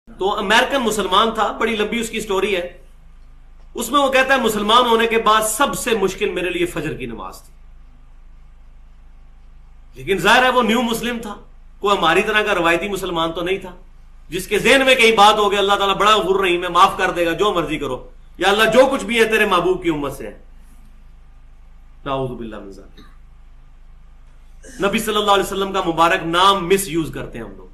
تو امریکن مسلمان تھا، بڑی لمبی اس کی سٹوری ہے. اس میں وہ کہتا ہے مسلمان ہونے کے بعد سب سے مشکل میرے لیے فجر کی نماز تھی. لیکن ظاہر ہے وہ نیو مسلم تھا، کوئی ہماری طرح کا روایتی مسلمان تو نہیں تھا جس کے ذہن میں کئی بات ہو گئی اللہ تعالیٰ بڑا غفور رحیم ہے، معاف کر دے گا جو مرضی کرو، یا اللہ جو کچھ بھی ہے تیرے محبوب کی امت سے ہے. نعوذ باللہ من ذالک. نبی صلی اللہ علیہ وسلم کا مبارک نام مس یوز کرتے ہیں ہم لوگ.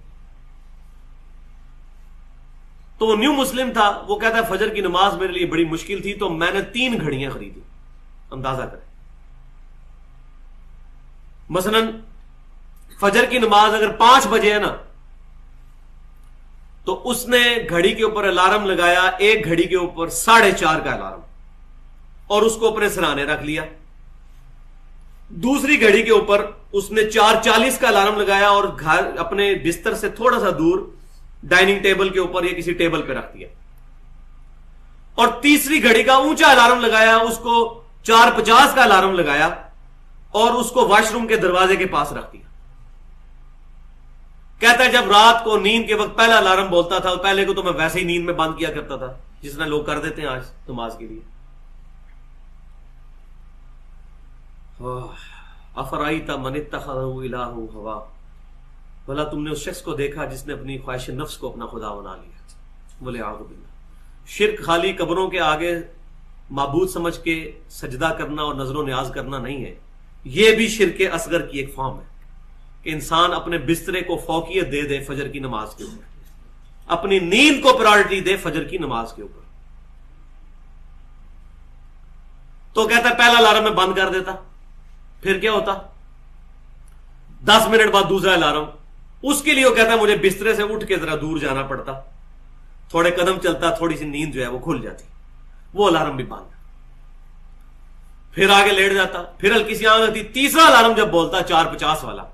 تو وہ نیو مسلم تھا، وہ کہتا ہے فجر کی نماز میرے لیے بڑی مشکل تھی تو میں نے 3 گھڑیاں خریدی. اندازہ کریں، مثلا فجر کی نماز اگر 5 بجے ہے نا تو اس نے گھڑی کے اوپر الارم لگایا، ایک گھڑی کے اوپر 4:30 کا الارم، اور اس کو اپنے سرانے رکھ لیا. دوسری گھڑی کے اوپر اس نے 4:40 کا الارم لگایا اور گھر اپنے بستر سے تھوڑا سا دور ڈائننگ ٹیبل کے اوپر یا کسی ٹیبل پہ رکھ دیا. اور تیسری گھڑی کا اونچا الارم لگایا، اس کو 4:50 کا الارم لگایا اور اس کو واش روم کے دروازے کے پاس رکھ دیا. کہتا ہے جب رات کو نیند کے وقت پہلا الارم بولتا تھا، پہلے کو تو میں ویسے ہی نیند میں بند کیا کرتا تھا جس طرح لوگ کر دیتے ہیں آج نماز کے لیے. افرائیت من اتخذ الہہ ہوا، بھلا تم نے اس شخص کو دیکھا جس نے اپنی خواہش نفس کو اپنا خدا بنا لیا. ولیعوذ باللہ. شرک خالی قبروں کے آگے معبود سمجھ کے سجدہ کرنا اور نظر و نیاز کرنا نہیں ہے، یہ بھی شرک اصغر کی ایک فارم ہے کہ انسان اپنے بسترے کو فوقیت دے دے فجر کی نماز کے اوپر، اپنی نیند کو پرائرٹی دے فجر کی نماز کے اوپر. تو کہتا ہے پہلا الارم میں بند کر دیتا، پھر کیا ہوتا 10 منٹ بعد دوسرا الارم. اس کے لیے وہ کہتا ہے مجھے بسترے سے اٹھ کے ذرا دور جانا پڑتا، تھوڑے قدم چلتا، تھوڑی سی نیند جو ہے وہ کھل جاتی، وہ الارم بھی بند. پھر آگے لیٹ جاتا، پھر ہلکی سی آنکھ لگتی، تیسرا الارم جب بولتا 4:50 والا،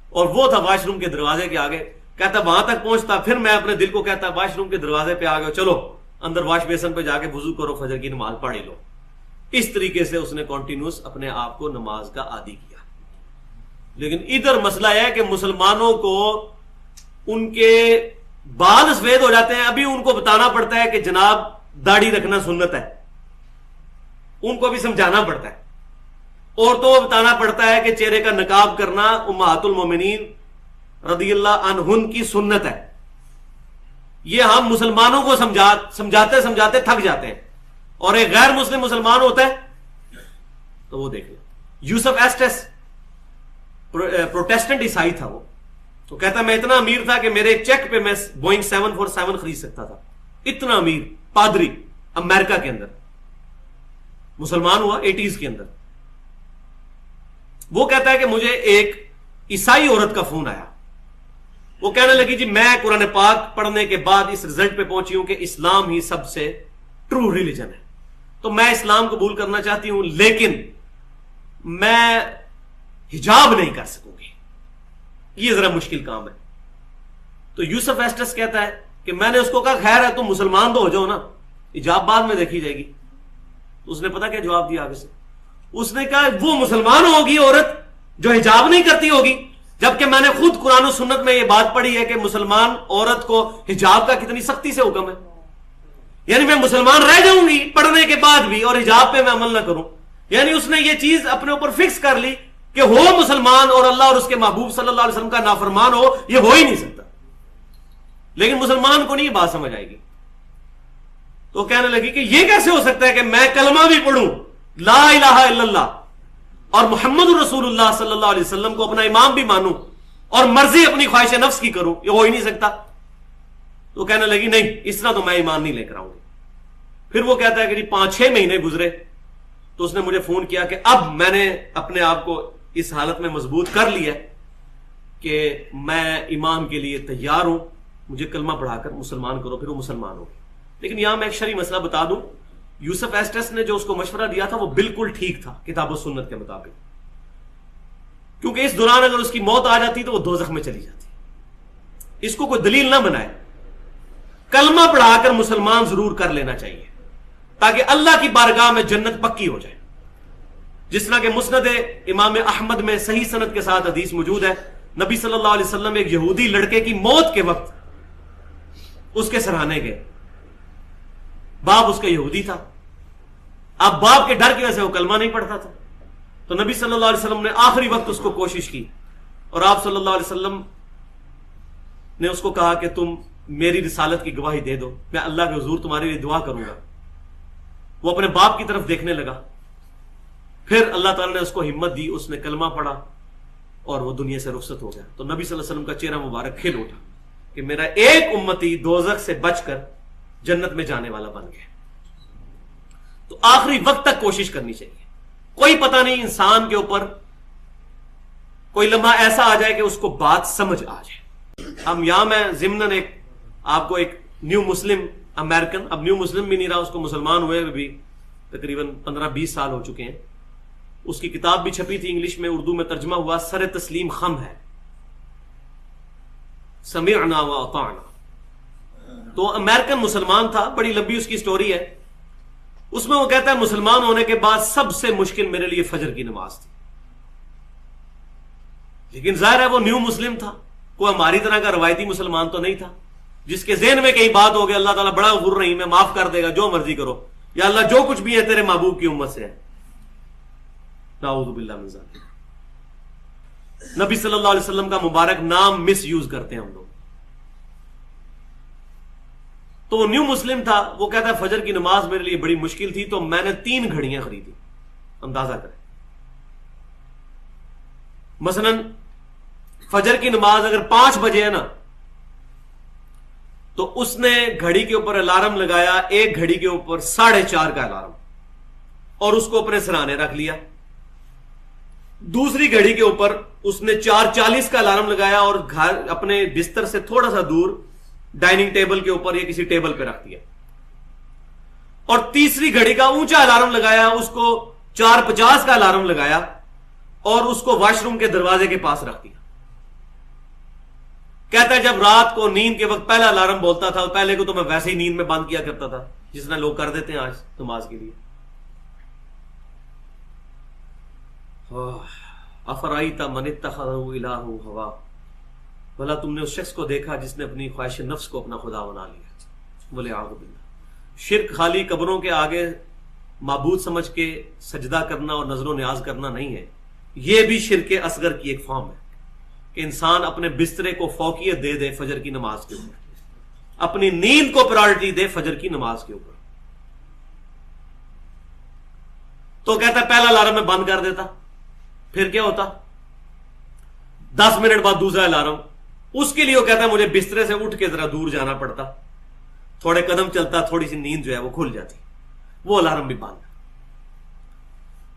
اور وہ تھا واش روم کے دروازے کے آگے. کہتا وہاں تک پہنچتا، پھر میں اپنے دل کو کہتا واش روم کے دروازے پہ آ گئے، چلو اندر واش بیسن پہ جا کے وضو کرو، فجر کی نماز پڑھ لو. اس طریقے سے اس نے کنٹینیوس اپنے آپ کو نماز کا عادی کیا. لیکن ادھر مسئلہ ہے کہ مسلمانوں کو ان کے بال سفید ہو جاتے ہیں، ابھی ان کو بتانا پڑتا ہے کہ جناب داڑھی رکھنا سنت ہے، ان کو بھی سمجھانا پڑتا ہے. عورتوں کو بتانا پڑتا ہے کہ چہرے کا نقاب کرنا امہات المومنین رضی اللہ عنہن کی سنت ہے. یہ ہم مسلمانوں کو سمجھاتے سمجھاتے تھک جاتے ہیں، اور ایک غیر مسلم مسلمان ہوتا ہے تو وہ دیکھ لیں. یوسف ایسٹس پروٹیسٹنٹ عیسائی تھا، وہ تو کہتا میں اتنا امیر تھا کہ میرے چیک پہ میں بوئنگ 747 خرید سکتا تھا. اتنا امیر پادری امریکہ کے اندر، مسلمان ہوا 80s کے اندر. وہ کہتا ہے کہ مجھے ایک عیسائی عورت کا فون آیا، وہ کہنے لگی جی میں قرآن پاک پڑھنے کے بعد اس رزلٹ پہ پہنچی ہوں کہ اسلام ہی سب سے ٹرو ریلیجن ہے، تو میں اسلام قبول کرنا چاہتی ہوں لیکن میں حجاب نہیں کر سکوں گی، یہ ذرا مشکل کام ہے. تو یوسف ایسٹس کہتا ہے کہ میں نے اس کو کہا خیر ہے تم مسلمان تو ہو جاؤ نا، حجاب بعد میں دیکھی جائے گی. تو اس نے پتا کیا جواب دیا آگے سے؟ اس نے کہا وہ مسلمان ہوگی عورت جو حجاب نہیں کرتی ہوگی، جبکہ میں نے خود قرآن و سنت میں یہ بات پڑھی ہے کہ مسلمان عورت کو حجاب کا کتنی سختی سے حکم ہے. یعنی میں مسلمان رہ جاؤں گی پڑھنے کے بعد بھی اور حجاب پہ میں عمل نہ کروں. یعنی اس نے یہ چیز اپنے اوپر فکس کر لی کہ ہو مسلمان اور اللہ اور اس کے محبوب صلی اللہ علیہ وسلم کا نافرمان ہو، یہ ہو ہی نہیں سکتا. لیکن مسلمان کو نہیں یہ بات سمجھ آئے گی. تو کہنے لگی کہ یہ کیسے ہو سکتا ہے کہ میں کلمہ بھی پڑھوں لا الہ الا اللہ اور محمد رسول اللہ صلی اللہ علیہ وسلم کو اپنا امام بھی مانوں اور مرضی اپنی خواہش نفس کی کروں، یہ ہو ہی نہیں سکتا. تو کہنے لگی نہیں اس طرح تو میں ایمان نہیں لے کر آؤں گی. پھر وہ کہتا ہے کہ جی 5-6 مہینے گزرے تو اس نے مجھے فون کیا کہ اب میں نے اپنے آپ کو اس حالت میں مضبوط کر لیا کہ میں ایمان کے لیے تیار ہوں، مجھے کلمہ پڑھا کر مسلمان کرو. پھر وہ مسلمان ہو. لیکن یہاں میں ایک شرعی مسئلہ بتا دوں، یوسف ایسٹس نے جو اس کو مشورہ دیا تھا وہ بالکل ٹھیک تھا کتاب و سنت کے مطابق، کیونکہ اس دوران اگر اس کی موت آ جاتی تو وہ دوزخ میں چلی جاتی. اس کو کوئی دلیل نہ بنائے، کلمہ پڑھا کر مسلمان ضرور کر لینا چاہیے تاکہ اللہ کی بارگاہ میں جنت پکی ہو جائے. جس طرح کہ مسند امام احمد میں صحیح سند کے ساتھ حدیث موجود ہے، نبی صلی اللہ علیہ وسلم ایک یہودی لڑکے کی موت کے وقت اس کے سراہنے گئے. باپ اس کا یہودی تھا. اب باپ کے ڈر کی وجہ سے وہ کلمہ نہیں پڑھتا تھا. تو نبی صلی اللہ علیہ وسلم نے آخری وقت اس کو کوشش کی اور آپ صلی اللہ علیہ وسلم نے اس کو کہا کہ تم میری رسالت کی گواہی دے دو, میں اللہ کے حضور تمہارے لیے دعا کروں گا. وہ اپنے باپ کی طرف دیکھنے لگا. پھر اللہ تعالیٰ نے اس کو ہمت دی, اس نے کلمہ پڑھا اور وہ دنیا سے رخصت ہو گیا. تو نبی صلی اللہ علیہ وسلم کا چہرہ مبارک کھل اٹھا کہ میرا ایک امتی دوزخ سے بچ کر جنت میں جانے والا بن گیا. تو آخری وقت تک کوشش کرنی چاہیے. کوئی پتہ نہیں انسان کے اوپر کوئی لمحہ ایسا آ جائے کہ اس کو بات سمجھ آ جائے. ہم یہاں میں ضمناً آپ کو ایک نیو مسلم امریکن, اب نیو مسلم بھی نہیں رہا, اس کو مسلمان ہوئے بھی تقریباً 15-20 سال ہو چکے ہیں. اس کی کتاب بھی چھپی تھی انگلش میں, اردو میں ترجمہ ہوا, سر تسلیم خم ہے, سمعنا و اطعنا. تو امریکن مسلمان تھا, بڑی لمبی اس کی سٹوری ہے. اس میں وہ کہتا ہے مسلمان ہونے کے بعد سب سے مشکل میرے لیے فجر کی نماز تھی. لیکن ظاہر ہے وہ نیو مسلم تھا, کوئی ہماری طرح کا روایتی مسلمان تو نہیں تھا جس کے ذہن میں کہیں بات ہو گئی اللہ تعالیٰ بڑا غفور رحیم ہے, معاف کر دے گا, جو مرضی کرو, یا اللہ جو کچھ بھی ہے تیرے محبوب کی امت سے ہے. نعوذ باللہ من ذالک. نبی صلی اللہ علیہ وسلم کا مبارک نام مس یوز کرتے ہیں ہم لوگ. تو وہ نیو مسلم تھا, وہ کہتا ہے فجر کی نماز میرے لیے بڑی مشکل تھی تو میں نے 3 گھڑیاں خریدی. اندازہ کریں, مثلا فجر کی نماز اگر 5 بجے ہے نا تو اس نے گھڑی کے اوپر الارم لگایا, ایک گھڑی کے اوپر 4:30 کا الارم, اور اس کو اپنے سرانے رکھ لیا. دوسری گھڑی کے اوپر اس نے 4:40 کا الارم لگایا اور گھر اپنے بستر سے تھوڑا سا دور ڈائننگ ٹیبل کے اوپر یا کسی ٹیبل پہ رکھ دیا. اور تیسری گھڑی کا اونچا الارم لگایا, اس کو 4:50 کا الارم لگایا اور اس کو واش روم کے دروازے کے پاس رکھ دیا. کہتا ہے جب رات کو نیند کے وقت پہلا الارم بولتا تھا, پہلے کو تو میں ویسے ہی نیند میں بند کیا کرتا تھا جس طرح لوگ کر دیتے ہیں آج نماز کے لیے. افرائیت من اتخذ الہہ ہوا, بھلا تم نے اس شخص کو دیکھا جس نے اپنی خواہش نفس کو اپنا خدا بنا لیا. ولیعوذ باللہ. شرک خالی قبروں کے آگے معبود سمجھ کے سجدہ کرنا اور نظر و نیاز کرنا نہیں ہے, یہ بھی شرک اصغر کی ایک فارم ہے کہ انسان اپنے بسترے کو فوقیت دے دے فجر کی نماز کے اوپر, اپنی نیند کو پرائرٹی دے فجر کی نماز کے اوپر. تو کہتا ہے پہلا الارم میں بند کر دیتا, پھر کیا ہوتا 10 منٹ بعد دوسرا الارم, اس کے لیے وہ کہتا ہے مجھے بسترے سے اٹھ کے ذرا دور جانا پڑتا, تھوڑے قدم چلتا, تھوڑی سی نیند جو ہے وہ کھل جاتی, وہ الارم بھی بند.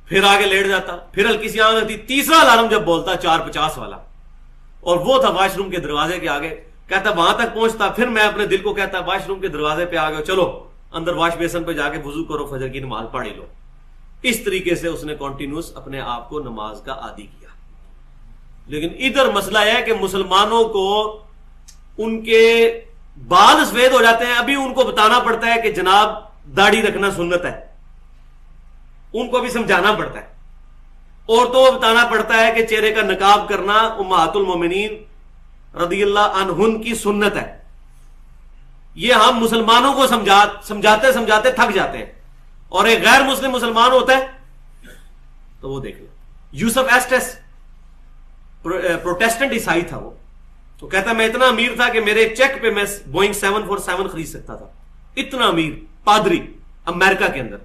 پھر آگے لیٹ جاتا, پھر ہلکی سی آنکھ آتی, تیسرا الارم جب بولتا 4:50 والا, اور وہ تھا واش روم کے دروازے کے آگے, کہتا وہاں تک پہنچتا, پھر میں اپنے دل کو کہتا واش روم کے دروازے پہ آ گئے, چلو اندر واش بیسن پہ جا کے وضو کرو, فجر کی نماز پڑھ لو. اس طریقے سے اس نے کنٹینیوس اپنے آپ کو نماز کا عادی کیا. لیکن ادھر مسئلہ ہے کہ مسلمانوں کو ان کے بال سفید ہو جاتے ہیں, ابھی ان کو بتانا پڑتا ہے کہ جناب داڑھی رکھنا سنت ہے, ان کو بھی سمجھانا پڑتا ہے. عورتوں کو بتانا پڑتا ہے کہ چہرے کا نقاب کرنا امہات المومنین رضی اللہ عنہن کی سنت ہے. یہ ہم مسلمانوں کو سمجھاتے سمجھاتے تھک جاتے ہیں, اور ایک غیر مسلم مسلمان ہوتا ہے تو وہ دیکھ لو. یوسف ایسٹس پروٹیسٹنٹ عیسائی تھا, وہ تو کہتا میں اتنا امیر تھا کہ میرے چیک پہ میں بوئنگ 747 خرید سکتا تھا. اتنا امیر پادری امریکہ کے اندر,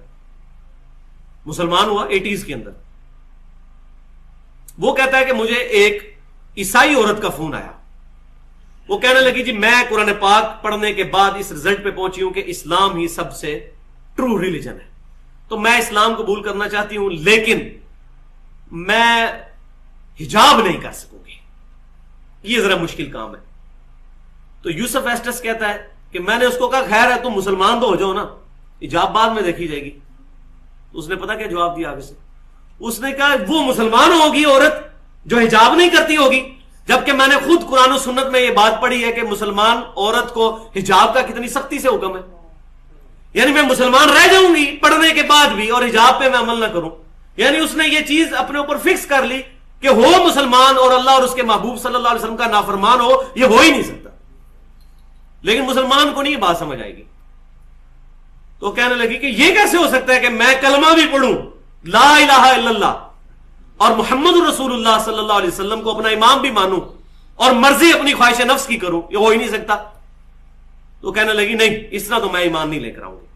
مسلمان ہوا 80s کے اندر. وہ کہتا ہے کہ مجھے ایک عیسائی عورت کا فون آیا, وہ کہنے لگی جی میں قرآن پاک پڑھنے کے بعد اس رزلٹ پہ پہنچی ہوں کہ اسلام ہی سب سے ٹرو ریلیجن ہے, تو میں اسلام قبول کرنا چاہتی ہوں لیکن میں حجاب نہیں کر سکوں گی, یہ ذرا مشکل کام ہے. تو یوسف ایسٹس کہتا ہے کہ میں نے اس کو کہا خیر ہے تم مسلمان تو ہو جاؤ نا, حجاب بعد میں دیکھی جائے گی. اس نے پتا کیا جواب دیا آگے سے, اس نے کہا وہ مسلمان ہوگی عورت جو حجاب نہیں کرتی ہوگی, جبکہ میں نے خود قرآن و سنت میں یہ بات پڑھی ہے کہ مسلمان عورت کو حجاب کا کتنی سختی سے حکم ہے. یعنی میں مسلمان رہ جاؤں گی پڑھنے کے بعد بھی اور حجاب پہ میں عمل نہ کروں. یعنی اس نے یہ چیز اپنے اوپر فکس کر لی کہ ہو مسلمان اور اللہ اور اس کے محبوب صلی اللہ علیہ وسلم کا نافرمان ہو, یہ ہو ہی نہیں سکتا. لیکن مسلمان کو نہیں یہ بات سمجھ آئے گی. تو کہنے لگی کہ یہ کیسے ہو سکتا ہے کہ میں کلمہ بھی پڑھوں لا الہ الا اللہ اور محمد رسول اللہ صلی اللہ علیہ وسلم کو اپنا امام بھی مانوں اور مرضی اپنی خواہش نفس کی کروں؟ یہ ہو ہی نہیں سکتا. تو کہنے لگی نہیں، اس طرح تو میں ایمان نہیں لے کر آؤں گی.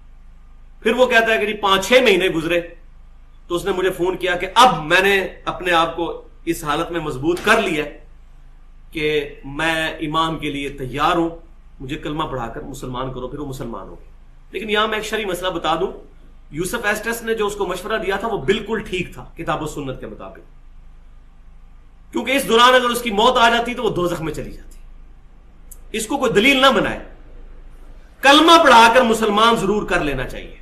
پھر وہ کہتا ہے کہ 5-6 مہینے گزرے تو اس نے مجھے فون کیا کہ اب میں نے اپنے آپ کو اس حالت میں مضبوط کر لیا کہ میں ایمان کے لیے تیار ہوں، مجھے کلمہ پڑھا کر مسلمان کرو. پھر وہ مسلمان ہو گئے. لیکن یہاں میں ایک شرعی مسئلہ بتا دوں، یوسف ایسٹس نے جو اس کو مشورہ دیا تھا وہ بالکل ٹھیک تھا کتاب و سنت کے مطابق، کیونکہ اس دوران اگر اس کی موت آ جاتی تو وہ دوزخ میں چلی جاتی. اس کو کوئی دلیل نہ بنائے، کلمہ پڑھا کر مسلمان ضرور کر لینا چاہیے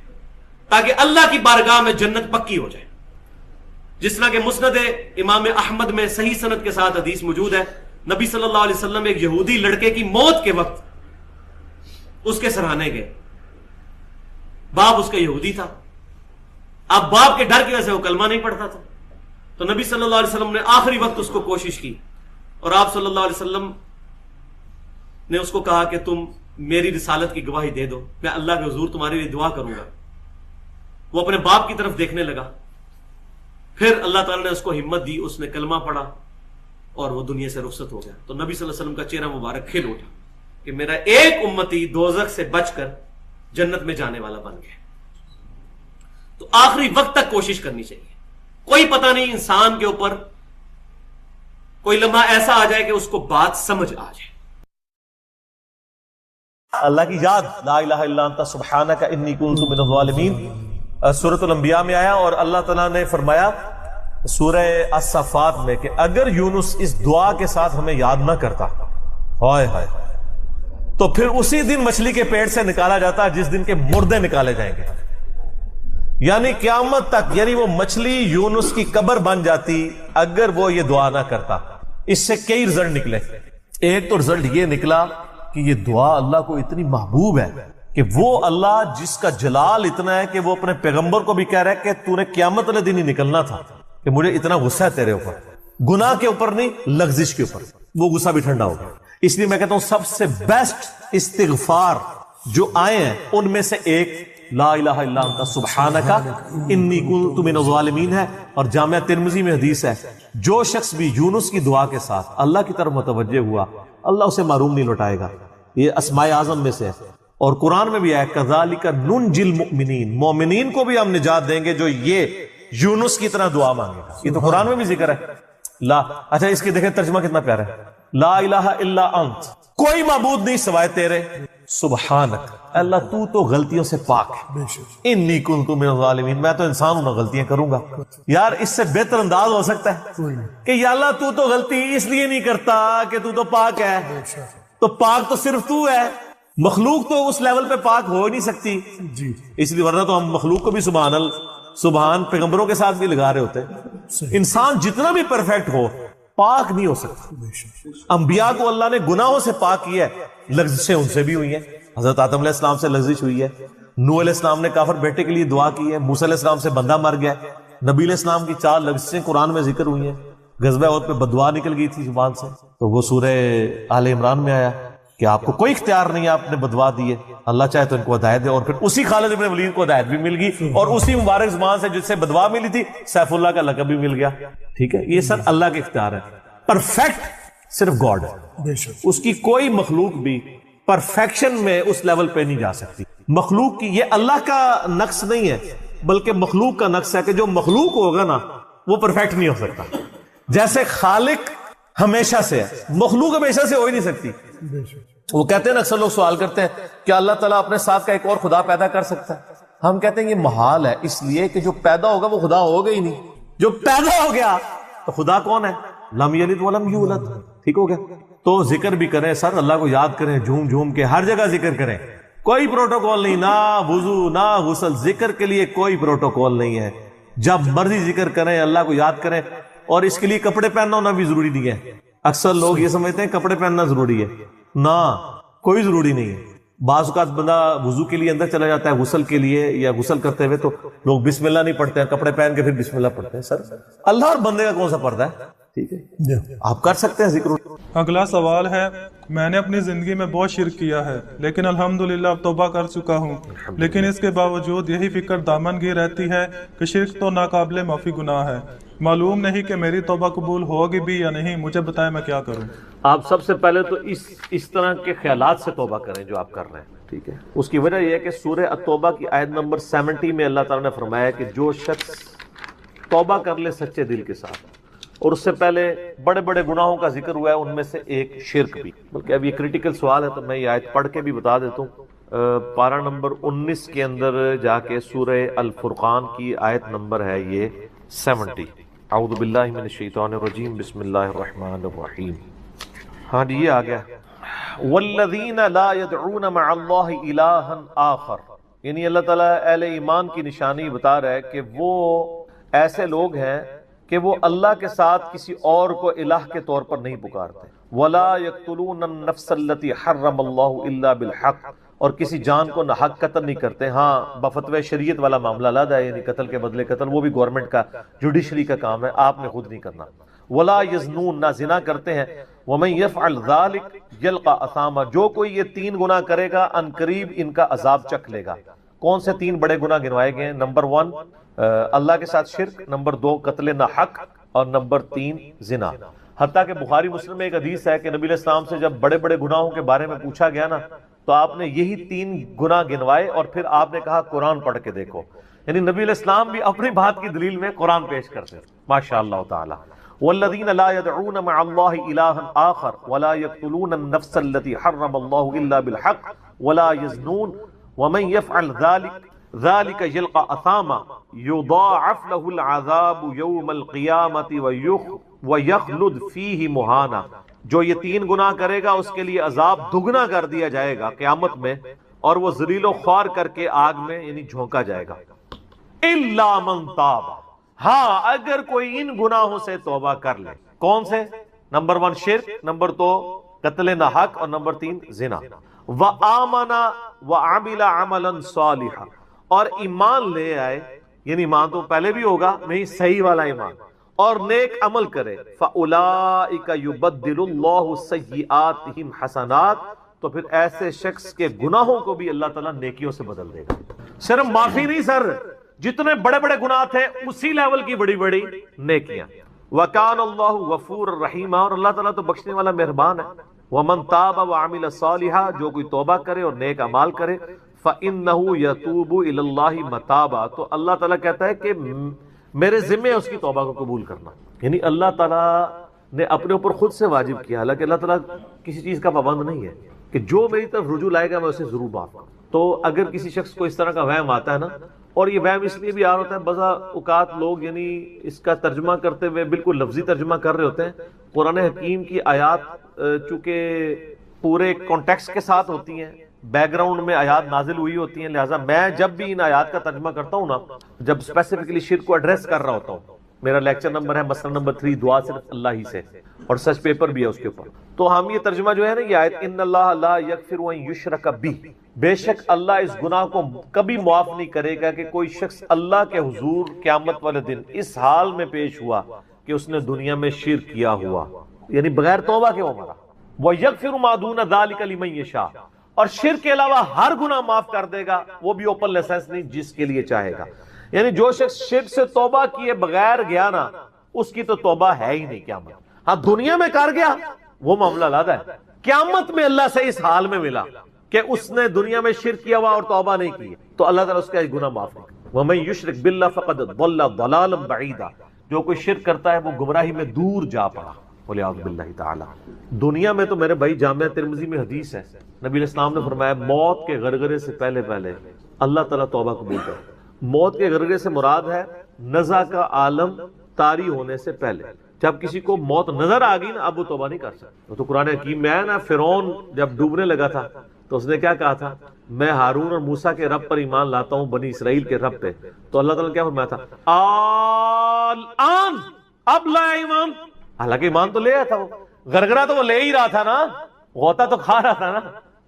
تاکہ اللہ کی بارگاہ میں جنت پکی ہو جائے. جس طرح کہ مسند امام احمد میں صحیح سند کے ساتھ حدیث موجود ہے، نبی صلی اللہ علیہ وسلم ایک یہودی لڑکے کی موت کے وقت اس کے سراہنے گئے. باپ اس کا یہودی تھا، اب باپ کے ڈر کی وجہ سے وہ کلمہ نہیں پڑھتا تھا. تو نبی صلی اللہ علیہ وسلم نے آخری وقت اس کو کوشش کی اور آپ صلی اللہ علیہ وسلم نے اس کو کہا کہ تم میری رسالت کی گواہی دے دو، میں اللہ کے حضور تمہارے لیے دعا کروں گا. وہ اپنے باپ کی طرف دیکھنے لگا. پھر اللہ تعالیٰ نے اس کو ہمت دی، اس نے کلمہ پڑھا اور وہ دنیا سے رخصت ہو گیا. تو نبی صلی اللہ علیہ وسلم کا چہرہ مبارک کھل اٹھا کہ میرا ایک امتی دوزخ سے بچ کر جنت میں جانے والا بن گیا. تو آخری وقت تک کوشش کرنی چاہیے. کوئی پتہ نہیں انسان کے اوپر کوئی لمحہ ایسا آ جائے کہ اس کو بات سمجھ آ جائے. اللہ کی یاد، لا الہ الا انت سبحانک انی کنت من الظالمین، سورۃ الانبیاء میں آیا. اور اللہ تعالیٰ نے فرمایا سورہ الصفات میں کہ اگر یونس اس دعا کے ساتھ ہمیں یاد نہ کرتا ہائے ہائے تو پھر اسی دن مچھلی کے پیٹ سے نکالا جاتا جس دن کے مردے نکالے جائیں گے، یعنی قیامت تک. یعنی وہ مچھلی یونس کی قبر بن جاتی اگر وہ یہ دعا نہ کرتا. اس سے کئی رزلٹ نکلے. ایک تو رزلٹ یہ نکلا کہ یہ دعا اللہ کو اتنی محبوب ہے کہ وہ اللہ جس کا جلال اتنا ہے کہ وہ اپنے پیغمبر کو بھی کہہ رہا ہے کہ تو نے قیامت والے دن ہی نکلنا تھا، کہ مجھے اتنا غصہ ہے تیرے اوپر، گناہ کے اوپر نہیں لغزش کے اوپر. وہ غصہ بھی ٹھنڈا ہوگا. اس لیے میں کہتا ہوں سب سے بیسٹ استغفار جو آئے ہیں ان میں سے ایک لا الہ الا انت سبحانک انی کنت من الظالمین ہے. اور جامعہ ترمذی میں حدیث ہے جو شخص بھی یونس کی دعا کے ساتھ اللہ کی طرف متوجہ ہوا اللہ اسے معروم نہیں لوٹائے گا. یہ اسماء اعظم میں سے ہے. اور قرآن میں بھی ہے کذالک ننجی المؤمنین، مومنین کو بھی ہم نجات دیں گے جو یہ یونس کی طرح دعا مانگے گا. یہ تو قرآن میں بھی ذکر ہے. لا اچھا اس کی دیکھیں ترجمہ کتنا پیارا ہے. لا الہ الا انت، کوئی معبود نہیں سوائے تیرے، سبحانک اللہ تو غلطیوں سے پاک ہے، انی کنت من الظالمین میں تو انسان ہوں، غلطیاں کروں گا. یار اس سے بہتر انداز ہو سکتا ہے کہ یا اللہ تو غلطی اس لیے نہیں کرتا کہ تو پاک ہے. تو پاک تو صرف تو ہے، مخلوق تو اس لیول پہ پاک ہو ہی نہیں سکتی. اس لیے ورنہ تو ہم مخلوق کو بھی سبحان پیغمبروں کے ساتھ بھی لگا رہے ہوتے. انسان جتنا بھی پرفیکٹ ہو پاک نہیں ہو سکتا. انبیاء کو اللہ نے گناہوں سے پاک کیا ہے، لغزشیں ان سے بھی ہوئی ہیں. حضرت آدم علیہ السلام سے لغزش ہوئی ہے، نوح علیہ السلام نے کافر بیٹے کے لیے دعا کی ہے، موسیٰ علیہ السلام سے بندہ مر گیا، نبی علیہ السلام کی 4 لغزشیں قرآن میں ذکر ہوئی ہیں. غزوہ احد پہ بددعا نکل گئی تھی زبان سے، تو وہ سورہ آل عمران میں آیا کہ آپ کو کوئی اختیار نہیں، آپ نے بددعا دی ہے، اللہ چاہے تو ان کو ہدایت دے. اور پھر اسی خالد ابن ولید کو ہدایت بھی مل گئی اور اسی مبارک زبان سے جس سے بددعا ملی تھی سیف اللہ کا لقب بھی مل گیا. ٹھیک ہے، یہ سب اللہ کے اختیار ہے. پرفیکٹ صرف گاڈ ہے، اس کی کوئی مخلوق بھی پرفیکشن میں اس لیول پہ نہیں جا سکتی. مخلوق کی یہ اللہ کا نقص نہیں ہے بلکہ مخلوق کا نقص ہے کہ جو مخلوق ہوگا نا وہ پرفیکٹ نہیں ہو سکتا. جیسے خالق ہمیشہ سے ہے، مخلوق ہمیشہ سے ہو ہی نہیں سکتی. وہ کہتے ہیں نا اکثر لوگ سوال کرتے ہیں کہ اللہ تعالیٰ اپنے ساتھ کا ایک اور خدا پیدا کر سکتا ہے. ہم کہتے ہیں یہ محال ہے، اس لیے کہ جو پیدا ہوگا وہ خدا ہوگا ہی نہیں. جو پیدا ہو گیا تو خدا کون ہے؟ لم یلد ولم یولد. ٹھیک ہو گیا. تو ذکر بھی کریں سر، اللہ کو یاد کریں، جھوم جھوم کے ہر جگہ ذکر کریں. کوئی پروٹوکول نہیں، نہ وضو نہ غسل، ذکر کے لیے کوئی پروٹوکول نہیں ہے. جب مرضی ذکر کریں، اللہ کو یاد کریں. اور اس کے لیے کپڑے پہننا ہونا بھی ضروری نہیں ہے. اکثر لوگ یہ سمجھتے ہیں کپڑے پہننا ضروری ہے. نہ، کوئی ضروری نہیں ہے. بعض اوقات بندہ وضو کے لیے اندر چلا جاتا ہے غسل کے لیے یا غسل کرتے ہوئے تو لوگ بسم اللہ نہیں پڑھتے ہیں، کپڑے پہن کے پھر بسم اللہ پڑھتے ہیں. سر اللہ اور بندے کا کون سا پردہ ہے؟ ٹھیک ہے، آپ کر سکتے ہیں ذکر. اگلا سوال ہے، میں نے اپنی زندگی میں بہت شرک کیا ہے لیکن الحمدللہ اب توبہ کر چکا ہوں، لیکن اس کے باوجود یہی فکر دامن گیر رہتی ہے کہ شرک تو ناقابل معافی گناہ ہے، معلوم نہیں کہ میری توبہ قبول ہوگی بھی یا نہیں، مجھے بتائیں میں کیا کروں. آپ سب سے پہلے تو اس طرح کے خیالات سے توبہ کریں جو آپ کر رہے ہیں. ٹھیک ہے، اس کی وجہ یہ ہے کہ سورہ التوبہ کی آیت نمبر 70 میں اللہ تعالیٰ نے فرمایا کہ جو شخص توبہ کر لے سچے دل کے ساتھ، اور اس سے پہلے بڑے بڑے گناہوں کا ذکر ہوا ہے، ان میں سے ایک شرک بھی. بلکہ اب یہ کریٹیکل سوال ہے تو میں یہ آیت پڑھ کے بھی بتا دیتا ہوں. پارہ نمبر 19 کے اندر جا کے سورہ الفرقان کی آیت نمبر ہے یہ 70. اعوذ باللہ من الشیطان الرجیم، بسم اللہ الرحمن الرحیم. ہاں جی یہ آ گیا، والذین لا يدعون مع اللہ الہا آخر. یعنی اللہ تعالیٰ اہل ایمان کی نشانی بتا رہا ہے کہ وہ ایسے لوگ ہیں کہ وہ اللہ کے ساتھ کسی اور کو الہ کے طور پر نہیں پکارتے. ولا يقتلون النفس التي حرم اللہ الا بالحق، اور کسی جان کو ناحق قتل نہیں کرتے. ہاں بفتوی شریعت والا معاملہ علیحدہ ہے، یعنی قتل کے بدلے قتل، وہ بھی گورنمنٹ کا جوڈیشری کا کام ہے، آپ نے خود نہیں کرنا. ولا یزنون، نہ زنا کرتے ہیں. ومن یفعل ذلک یلقى اثاما، جو کوئی یہ 3 گناہ کرے گا ان قریب ان کا عذاب چکھ لے گا. کون سے 3 بڑے گناہ گنوائے گئے ہیں؟ نمبر 1 اللہ کے ساتھ شرک، نمبر 2 قتل ناحق، اور نمبر 3 زنا. حتیٰ کہ بخاری مسلم میں ایک حدیث ہے کہ نبی علیہ السلام سے جب بڑے بڑے گناہوں کے بارے میں پوچھا گیا نا تو آپ نے یہی 3 گناہ گنوائے، اور پھر آپ نے کہا قرآن پڑھ کے دیکھو. یعنی نبی علیہ السلام بھی اپنی بات کی دلیل میں قرآن پیش کرتے. ماشاء اللہ تعالی. والذین لا يدعون مع اللہ الہا آخر ولا يقتلون النفس التي حرم اللہ الا بالحق ولا يزنون ومن يفعل ذلك يلقى اثاما يضاعف له العذاب يوم القیامة ويخلد فيه مہانا. جو یہ 3 گناہ کرے گا اس کے لیے عذاب دگنا کر دیا جائے گا قیامت میں، اور وہ ذلیل و خوار کر کے آگ میں یعنی جھونکا جائے گا. الا من تاب، ہاں اگر کوئی ان گناہوں سے توبہ کر لے. کون سے؟ نمبر 1 شرک، نمبر 2 قتل ناحق، اور نمبر 3 زنا. وآمن وعمل عملا صالحا، اور ایمان لے آئے، یعنی ایمان تو پہلے بھی ہوگا نہیں، صحیح والا ایمان، اور نیک عمل کرے. فاولئک یبدل اللہ سیئاتہم حسنات، تو پھر ایسے شخص کے گناہوں کو بھی اللہ تعالیٰ نیکیوں سے بدل دے گا. صرف معافی نہیں سر، جتنے بڑے بڑے گناہ تھے اسی لیول کی بڑی بڑی نیکیاں. وکان اللہ غفور الرحیم، اور اللہ تعالیٰ تو بخشنے والا مہربان ہے. ومن تاب وعمل صالحا، جو کوئی توبہ کرے اور نیک اعمال کرے. فإنہ یتوب الی اللہ متابا، تو اللہ تعالیٰ کہتا ہے کہ میرے ذمہ ہے اس کی توبہ کو قبول کرنا. یعنی اللہ تعالیٰ نے اپنے اوپر خود سے واجب کیا، حالانکہ اللہ تعالیٰ کسی چیز کا پابند نہیں ہے کہ جو میری طرف رجوع لائے گا میں اسے ضرور معاف کروں. تو اگر کسی شخص کو اس طرح کا وہم آتا ہے نا، اور یہ وہم اس لیے بھی آ رہا ہوتا ہے، بعض اوقات لوگ یعنی اس کا ترجمہ کرتے ہوئے بالکل لفظی ترجمہ کر رہے ہوتے ہیں. قرآن حکیم کی آیات چونکہ پورے کانٹیکسٹ کے ساتھ ہوتی ہیں، بیک گراؤنڈ میں آیات نازل ہوئی ہوتی ہیں، لہٰذا میں جب بھی ان آیات کا ترجمہ کرتا ہوں نا، جب اسپیسیفکلی شرک کو ایڈریس کر رہا ہوتا ہوں، میرا لیکچر نمبر ہے مسئلہ نمبر 3 دعا صرف اللہ ہی سے، اور سچ پیپر بھی ہے اس کے اوپر، تو ہم یہ ترجمہ جو ہے نا، یہ آیت ان اللہ لا یغفر ان یشرک بہ، بے شک اللہ اس گناہ کو کبھی معاف نہیں کرے گا کہ کوئی شخص اللہ کے حضور قیامت والے دن اس حال میں پیش ہوا کہ اس نے دنیا میں شرک کیا ہوا، یعنی بغیر توبہ کے وہ مرا. وَيَغْفِرُ مَا دُونَ ذَلِكَ لِمَن يَشَاءُ، اور شرک کے علاوہ ہر گناہ معاف کر دے گا، وہ بھی اوپن لائسنس نہیں، جس کے لیے چاہے گا. یعنی جو شخص شرک سے توبہ کیے بغیر گیا نا، اس کی تو توبہ ہے ہی نہیں قیامت. ہاں دنیا میں کر گیا وہ معاملہ علیحدہ ہے، قیامت میں اللہ سے اس حال میں ملا کہ اس نے دنیا میں شرک کیا ہوا اور توبہ نہیں کی، تو اللہ تعالیٰ اس کا گناہ معاف کرے. وَمَن يُشْرِكْ بِاللَّهِ فَقَدْ ضَلَّ ضَلَالًا بَعِيدًا، جو کوئی شرک کرتا ہے وہ گمراہی میں دور جا پڑا. وَلِعَوْذُ بِاللَّهِ تَعَالَى. دنیا میں تو میرے بھائی جامعہ ترمذی میں حدیث ہے، نبی علیہ السلام نے فرمایا موت کے غرغرے سے پہلے اللہ تعالیٰ توبہ قبول کرے. موت کے غرغرے سے مراد ہے نزع کا عالم طاری ہونے سے پہلے. جب کسی کو موت نظر آ گئی نا، اب وہ توبہ نہیں کر سکتا. تو قرآن حکیم میں ہے نا، فرعون جب ڈوبنے لگا تھا تو اس نے کیا کہا تھا، میں ہارون اور موسیٰ کے رب پر ایمان لاتا ہوں، بنی اسرائیل کے رب پہ. تو اللہ تعالیٰ نے کیا فرمایا تھا، الآن، اب لایا ایمان. حالانکہ ایمان تو لے آیا تھا، وہ غرغرہ تو وہ لے ہی رہا تھا نا، غوطہ تو کھا رہا تھا نا.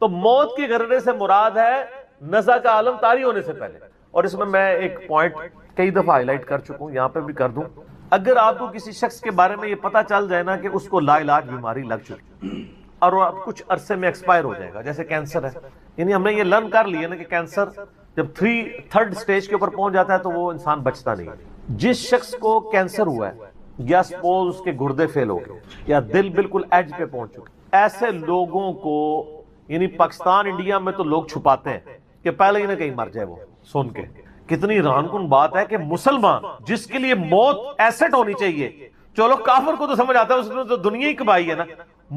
تو موت کے غرغرے سے مراد ہے نزع کا عالم طاری ہونے سے پہلے. اور اس میں ایک پوائنٹ کئی دفعہ ہائی لائٹ کر چکا ہوں، یہاں پہ بھی کر دوں اگر آپ کو کسی شخص کے بارے میں یہ پتا چل جائے نا کہ اس کو لا علاج بیماری لگ چکی اور وہ اب کچھ عرصے میں ایکسپائر ہو جائے گا، جیسے کینسر ہے، یعنی ہم نے یہ لرن کر لیا نا کہ کینسر جب 3rd سٹیج کے اوپر پہنچ جاتا ہے تو وہ انسان بچتا نہیں ہے۔ جس شخص کو کینسر ہوا ہے یا سپوز اس کے گردے فیل ہو گئے یا دل بالکل ایج پہ پہنچ چکے، ایسے لوگوں کو یعنی پاکستان انڈیا میں تو لوگ چھپاتے ہیں کہ پہلے ہی نہ کہیں مر جائے وہ سن کے۔ کتنی حیران کن بات ہے کہ مسلمان جس کے لیے موت ایسٹ ہونی چاہیے، چلو کافر کو تو سمجھ آتا ہے، اس نے تو دنیا ہی کمائی ہے نا،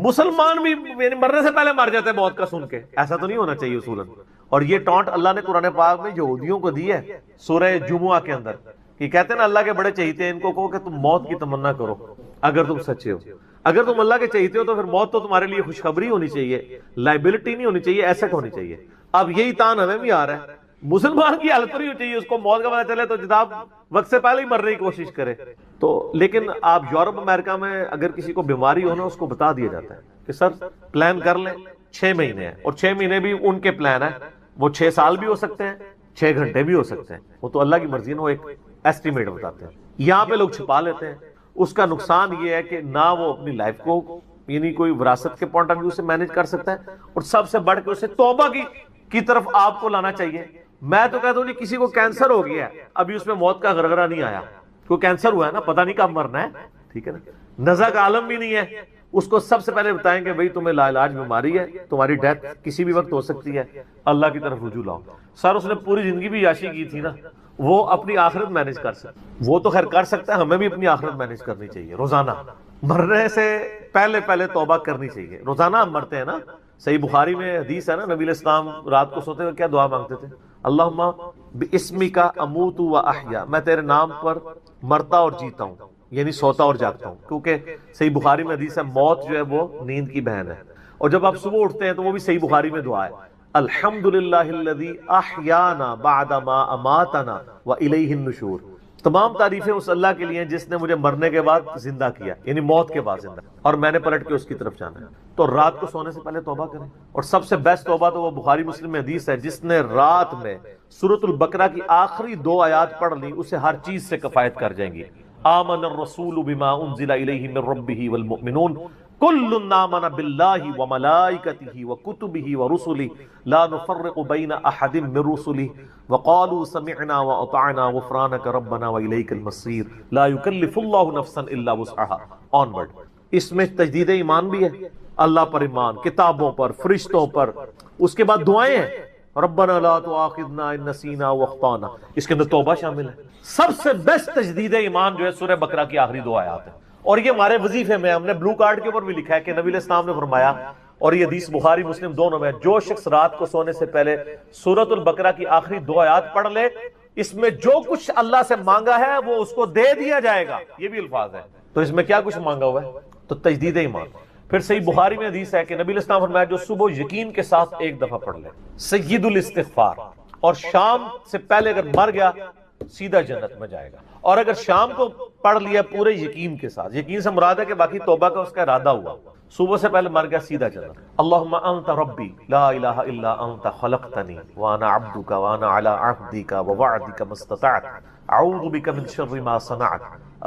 مسلمان بھی یعنی مرنے سے پہلے مر جاتے ہیں موت کا سن کے۔ ایسا تو نہیں ہونا چاہیے اصولاً۔ اور یہ ٹانٹ اللہ نے قرآن پاک میں یہودیوں کو دی ہے سورہ جمعہ کے اندر، کہ کہتے ہیں نا اللہ کے بڑے چہیتے ہیں، ان کو کہو کہ تم موت کی تمنا کرو اگر تم سچے ہو، اگر تم اللہ کے چہیتے ہو تو پھر موت تو تمہارے لیے خوشخبری ہونی چاہیے، لائبلٹی نہیں ہونی چاہیے، ایسٹ ہونی چاہیے۔ اب یہی تان ہمیں بھی آ رہا ہے، مسلمان کی حالت نہیں ہونی چاہیے، اس کو موت کا پتہ چلے تو جناب وقت سے پہلے ہی مرنے کی کوشش کرے۔ تو لیکن آپ یورپ امریکہ میں اگر کسی کو بیماری ہو نا، اس کو بتا دیا جاتا ہے کہ سر پلان کر لیں 6 مہینے ہیں، اور 6 مہینے بھی ان کے پلان ہے، وہ 6 سال بھی ہو سکتے ہیں، 6 گھنٹے بھی ہو سکتے ہیں، وہ تو اللہ کی مرضی ہے، وہ ایک ایسٹیمیٹ بتاتے ہیں۔ یہاں پہ لوگ چھپا لیتے ہیں۔ اس کا نقصان یہ ہے کہ نہ وہ اپنی لائف کو یعنی کوئی وراثت کے پوائنٹ آف ویو سے مینج کر سکتا ہے، اور سب سے بڑھ کے اسے توبہ کی طرف آپ کو لانا چاہیے۔ میں تو کہتا ہوں جی کسی کو کینسر ہو گیا ہے، ابھی اس میں موت کا غرغرہ نہیں آیا، کو کینسر ہوا ہے نا، پتہ نہیں کب مرنا ہے، ٹھیک ہے نا، نزع کا عالم بھی نہیں ہے، اس کو سب سے پہلے بتائیں کہ بھئی تمہیں لا علاج بیماری ہے، تمہاری ڈیتھ کسی بھی وقت ہو سکتی ہے، اللہ کی طرف رجوع لاؤ۔ سر اس نے پوری زندگی بھی عیاشی کی تھی نا، وہ اپنی آخرت مینج کر سکتا، وہ تو خیر کر سکتا ہے، ہمیں بھی اپنی آخرت مینج کرنی چاہیے۔ روزانہ مرنے سے پہلے توبہ کرنی چاہیے۔ روزانہ ہم مرتے ہیں نا، صحیح بخاری میں حدیث ہے نا، نبی علیہ السلام رات کو سوتے ہوئے کیا دعا مانگتے تھے؟ اللہم باسمک اموت و احیا، میں تیرے نام پر مرتا اور جیتا ہوں، یعنی سوتا اور جاگتا ہوں، کیونکہ صحیح بخاری میں حدیث ہے موت جو ہے وہ نیند کی بہن ہے۔ اور جب آپ صبح اٹھتے ہیں تو وہ بھی صحیح بخاری میں دعا ہے، الحمدللہ الذی احیانا بعد ما اماتنا والیہ النشور، تمام تعریفیں اس اللہ کے لیے ہیں جس نے مجھے مرنے کے بعد زندہ کیا، یعنی موت کے بعد زندہ، اور میں نے پلٹ کے اس کی طرف جانا ہے۔ تو رات کو سونے سے پہلے توبہ کریں، اور سب سے بیسٹ توبہ تو وہ بخاری مسلم میں حدیث ہے، جس نے رات میں سورۃ البقرہ کی آخری 2 آیات پڑھ لی اسے ہر چیز سے کفایت کر جائیں گی۔ آمن الرسول بما انزل الیہ من ربہ والمؤمنون کل آمن باللہ وملائکتہ وکتبہ ورسلہ لا نفرق بین احد من رسلہ وقالوا سمعنا واطعنا غفرانک ربنا والیک المصیر لا یکلف اللہ نفسا الا وسعها آنورڈ۔ اس میں تجدید ایمان بھی ہے، اللہ پر ایمان، کتابوں پر، فرشتوں پر، اس کے بعد دعائیں ہیں، ربنا لا تؤاخذنا ان نسینا واخطانا، اس کے اندر توبہ شامل ہے۔ سب سے بیسٹ تجدید ایمان جو ہے سورہ بقرہ کی آخری 2 آیات ہیں، اور یہ ہمارے وظیفے میں ہم نے بلو کارڈ کے اوپر بھی لکھا ہے کہ نبی علیہ السلام نے فرمایا، اور یہ حدیث بخاری مسلم دونوں میں، جو شخص رات کو سونے سے پہلے سورۃ البقرہ کی آخری 2 آیات پڑھ لے، اس میں جو کچھ اللہ سے مانگا ہے وہ اس کو دے دیا جائے گا، یہ بھی الفاظ ہے۔ تو اس میں کیا کچھ مانگا ہوا ہے؟ تو تجدید ایمان۔ پھر صحیح بخاری میں حدیث ہے کہ نبی علیہ السلام فرمایا جو صبح یقین کے ساتھ 1 دفعہ پڑھ لے سید الاستغفار، اور شام سے پہلے اگر مر گیا سیدھا جنت میں جائے گا، اور اگر شام کو پڑھ لیا پورے یقین کے ساتھ، یقین سے مراد ہے کہ باقی توبہ کا اس کا ارادہ ہوا، صبح سے پہلے مر گیا سیدھا جنت۔ اللہم انت ربی لا الہ الا انت خلقتنی وانا عبدک وانا علی عہدک ووعدک ما استطعت اعوذ بک من شر ما صنعت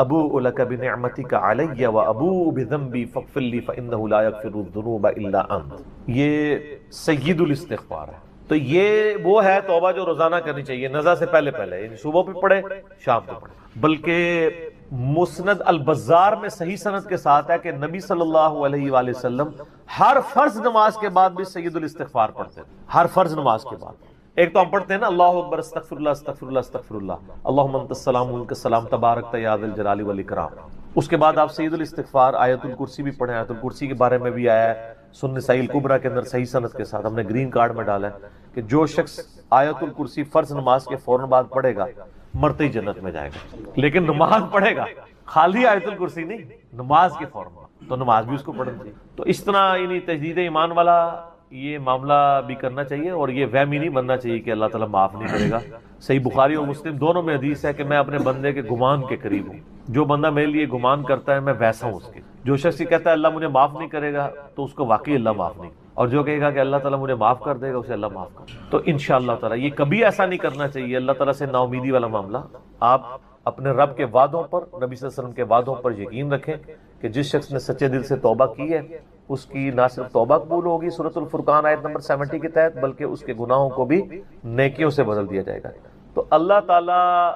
ابوء لک بنعمتک علی وابوء بذنبی فاغفر لی فانہ لا یغفر الذنوب الا انت۔ یہ سید الاستغفار ہے۔ تو یہ وہ ہے توبہ جو روزانہ کرنی چاہیے، نزع سے پہلے یعنی صبح بھی پڑھے شام کو پڑھے۔ بلکہ مسند البزار میں صحیح سند کے ساتھ ہے کہ نبی صلی اللہ علیہ وآلہ وسلم ہر فرض نماز کے بعد بھی سید الاستغفار پڑھتے ہیں، ہر فرض نماز کے بعد۔ ایک تو ہم پڑھتے ہیں نا اللہ اکبر استغفر اللہ استغفر اللہ استغفر اللہ اللہم انت السلام منک السلام تبارک یا ذا الجلال والاکرام، اس کے بعد آپ سید الاستغفار آیت الکرسی بھی پڑھیں، آیت الکرسی کے بارے میں بھی آیا ہے سنن نسائی الکبریٰ کے اندر صحیح سند کے ساتھ، ہم نے گرین کارڈ میں ڈالا ہے کہ جو شخص آیت الکرسی فرض نماز کے فوراً بعد پڑھے گا مرتے ہی جنت میں جائے گا۔ لیکن نماز پڑھے گا، خالی آیت الکرسی نہیں، نماز کے فوراً بعد، تو نماز بھی اس کو پڑھنی چاہیے۔ تو اس طرح یعنی تجدید ایمان والا یہ معاملہ بھی کرنا چاہیے، اور یہ وہمی نہیں بننا چاہیے کہ اللہ تعالیٰ معاف نہیں کرے گا۔ صحیح بخاری اور مسلم دونوں میں حدیث ہے کہ میں اپنے بندے کے گمان کے قریب ہوں، جو بندہ میرے لیے گمان کرتا ہے میں ویسا ہوں اس کے۔ جو شخص یہ کہتا ہے اللہ مجھے معاف نہیں کرے گا تو اس کو واقعی اللہ معاف نہیں، اور جو کہے گا کہ اللہ تعالیٰ مجھے معاف کر دے گا اسے اللہ معاف کر۔ تو انشاءاللہ تعالیٰ یہ کبھی ایسا نہیں کرنا چاہیے، اللہ تعالیٰ سے نا امیدی والا معاملہ۔ آپ اپنے رب کے وعدوں پر، نبی صلی اللہ علیہ وسلم کے وعدوں پر یقین رکھیں کہ جس شخص نے سچے دل سے توبہ کی ہے اس کی نہ صرف توبہ قبول ہوگی سورۃ الفرقان آیت نمبر 70 کے تحت، بلکہ اس کے گناہوں کو بھی نیکیوں سے بدل دیا جائے گا۔ تو اللہ تعالیٰ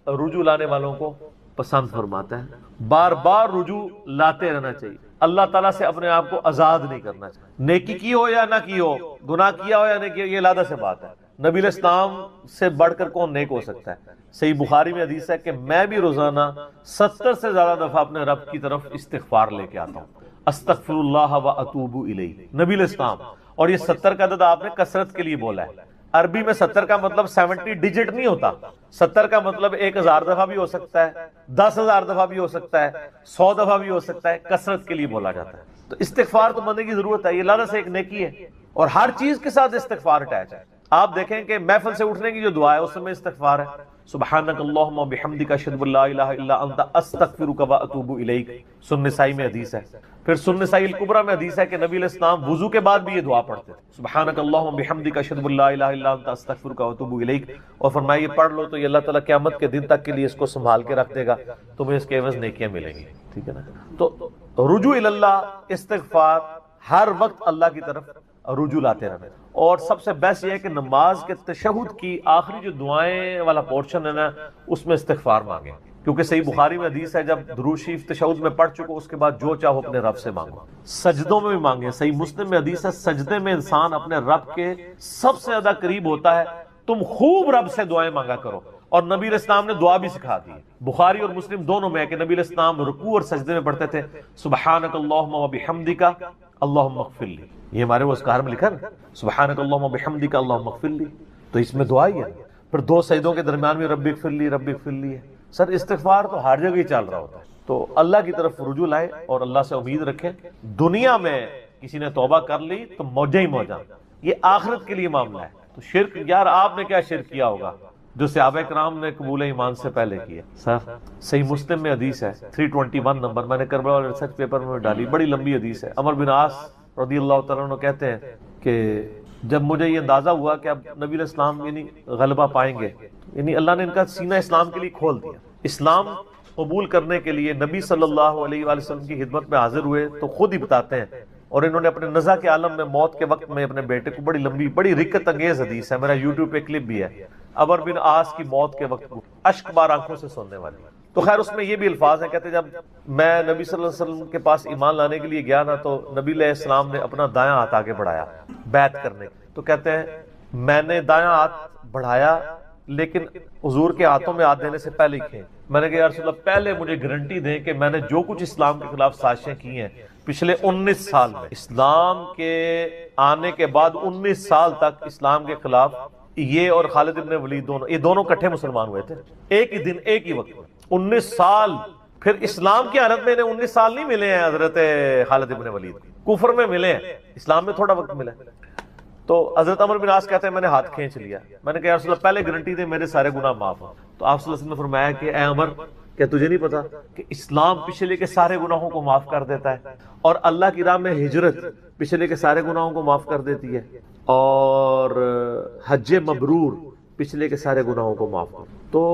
رجوع لانے والوں کو پسند فرماتا ہے، بار بار رجوع لاتے رہنا چاہیے، اللہ تعالیٰ سے اپنے آپ کو آزاد نہیں کرنا چاہیے، نیکی کی ہو یا نہ کی ہو، گناہ کیا ہو یا نہیں کیا، یہ علیحدہ سے بات ہے۔ نبی علیہ السلام سے بڑھ کر کون نیک ہو سکتا ہے؟ صحیح بخاری میں حدیث ہے کہ میں بھی روزانہ 70 سے زیادہ دفعہ اپنے رب کی طرف استغفار لے کے آتا ہوں، استغفر اللہ و اتوب الیہ، نبی علیہ السلام۔ اور یہ 70 کا عدد آپ نے کثرت کے لیے بولا ہے، عربی میں 70 کا مطلب 70 ڈیجٹ نہیں ہوتا، 70 کا مطلب 1000 دفعہ بھی ہو سکتا ہے، 10,000 دفعہ بھی ہو سکتا ہے، 100 دفعہ بھی ہو سکتا ہے، کثرت کے لیے بولا جاتا ہے۔ تو استغفار تو بندے کی ضرورت ہے، یہ اللہ سے ایک نیکی ہے، اور ہر چیز کے ساتھ استغفار اٹیچ ہے۔ آپ دیکھیں کہ محفل سے اٹھنے کی جو دعا ہے اس میں استغفار ہے، سبحانک اللہم و بحمدک اشہد ان لا الہ الا انت استغفرک و اتوب الیک، سنن نسائی میں حدیث ہے۔ پھر سنن نسائی الکبریٰ میں حدیث ہے کہ نبی علیہ السلام وضو کے بعد بھی یہ دعا پڑھتے تھے، سبحانک اللہم و بحمدک اشہد ان لا الہ الا انت استغفرک و اتوب الیک، اور فرمایا یہ پڑھ لو تو یہ اللہ تعالیٰ قیامت کے دن تک کے لیے اس کو سنبھال کے رکھ دے گا، تمہیں اس کے عوض نیکیاں ملیں گی، ٹھیک ہے نا۔ تو رجوع اللہ، استغفار، ہر وقت اللہ کی طرف رجوع لاتے رہنا۔ اور سب سے بیسٹ یہ ہے کہ نماز کے تشہد کی آخری جو دعائیں والا پورشن ہے نا اس میں استغفار مانگیں، کیونکہ صحیح بخاری میں حدیث ہے جب درود شریف تشہد میں پڑھ چکو اس کے بعد جو چاہو اپنے رب سے مانگو، سجدوں میں بھی مانگیں۔ صحیح مسلم میں حدیث ہے سجدے میں انسان اپنے رب کے سب سے زیادہ قریب ہوتا ہے، تم خوب رب سے دعائیں مانگا کرو، اور نبی علیہ السلام نے دعا بھی سکھا دی۔ بخاری اور مسلم دونوں میں ہے کہ نبی علیہ السلام رکوع اور سجدے میں پڑھتے تھے سبحانک اللہم و بحمدک اللہم اغفر لی، یہ ہمارے وہ اذکار میں لکھا نا سبحانک اللہم و بحمدک اللہم اغفر لی، تو اس میں دعا ہی ہے۔ پھر دو سجدوں کے درمیان میں رب اغفر لی رب اغفر لی ہے۔ سر استغفار تو ہر جگہ ہی چل رہا ہوتا ہے، تو اللہ کی طرف رجوع لائیں اور اللہ سے امید رکھیں۔ دنیا میں کسی نے توبہ کر لی تو موجہ ہی موجہ، یہ آخرت کے لیے معاملہ ہے۔ تو شرک، یار آپ نے کیا شرک کیا ہوگا جو صحابہ کرام نے قبول ایمان سے پہلے کیا؟ سر صحیح مسلم میں حدیث ہے 321 نمبر، میں نے کربلا والے ریسرچ پیپر میں ڈالی، بڑی لمبی حدیث ہے۔ عمر بن عاص رضی اللہ تعالیٰ عنہ کہتے ہیں کہ جب مجھے یہ اندازہ ہوا کہ اب نبی علیہ السلام یعنی غلبہ پائیں گے، یعنی اللہ نے ان کا سینہ اسلام کے لیے کھول دیا، اسلام قبول کرنے کے لیے نبی صلی اللہ علیہ وآلہ وسلم کی خدمت میں حاضر ہوئے، تو خود ہی بتاتے ہیں، اور انہوں نے اپنے نزع کے عالم میں موت کے وقت میں اپنے بیٹے کو، بڑی لمبی بڑی رکت انگیز حدیث ہے، میرا یوٹیوب پہ کلپ بھی ہے، عمر بن عاص کی موت کے وقت اشک بار آنکھوں سے سننے والی۔ تو خیر اس میں یہ بھی الفاظ ہیں، کہتے جب میں نبی صلی اللہ علیہ وسلم کے پاس ایمان لانے کے لیے گیا نا تو نبی علیہ السلام نے اپنا دایاں ہاتھ آگے بڑھایا بیعت کرنے، تو کہتے ہیں میں نے دایاں ہاتھ بڑھایا لیکن حضور کے ہاتھوں میں ہاتھ دینے سے پہلے ہی کھیں، میں نے کہا یا رسول اللہ پہلے مجھے گارنٹی دیں کہ میں نے جو کچھ اسلام کے خلاف سازشیں کی ہیں پچھلے 19 سال میں، اسلام کے آنے کے بعد 19 سال تک اسلام کے خلاف یہ اور خالد ابن ولید دونوں، یہ دونوں کٹھے مسلمان ہوئے تھے ایک ہی دن ایک ہی وقت میں، 19 سال۔ پھر اسلام کی حالت میں انہیں 19 سال نہیں ملے ہیں حضرت خالد ابن ولید، کفر میں ملے ہیں، اسلام میں تھوڑا وقت ملا ہے۔ تو حضرت عمر بن عاص کہتے ہیں میں نے ہاتھ کھینچ لیا، میں نے کہا یا رسول اللہ پہلے گارنٹی دے میرے سارے گناہ معاف ہوں۔ تو آپ صلی اللہ علیہ وسلم نے فرمایا کہ اے عمر کیا تجھے نہیں پتا کہ اسلام پچھلے کے سارے گناہوں کو معاف کر دیتا ہے، اور اللہ کی راہ میں ہجرت پچھلے کے سارے گناہوں کو معاف کر دیتی ہے، اور حج مبرور پچھلے کے سارے گناہوں کو معاف کر۔ تو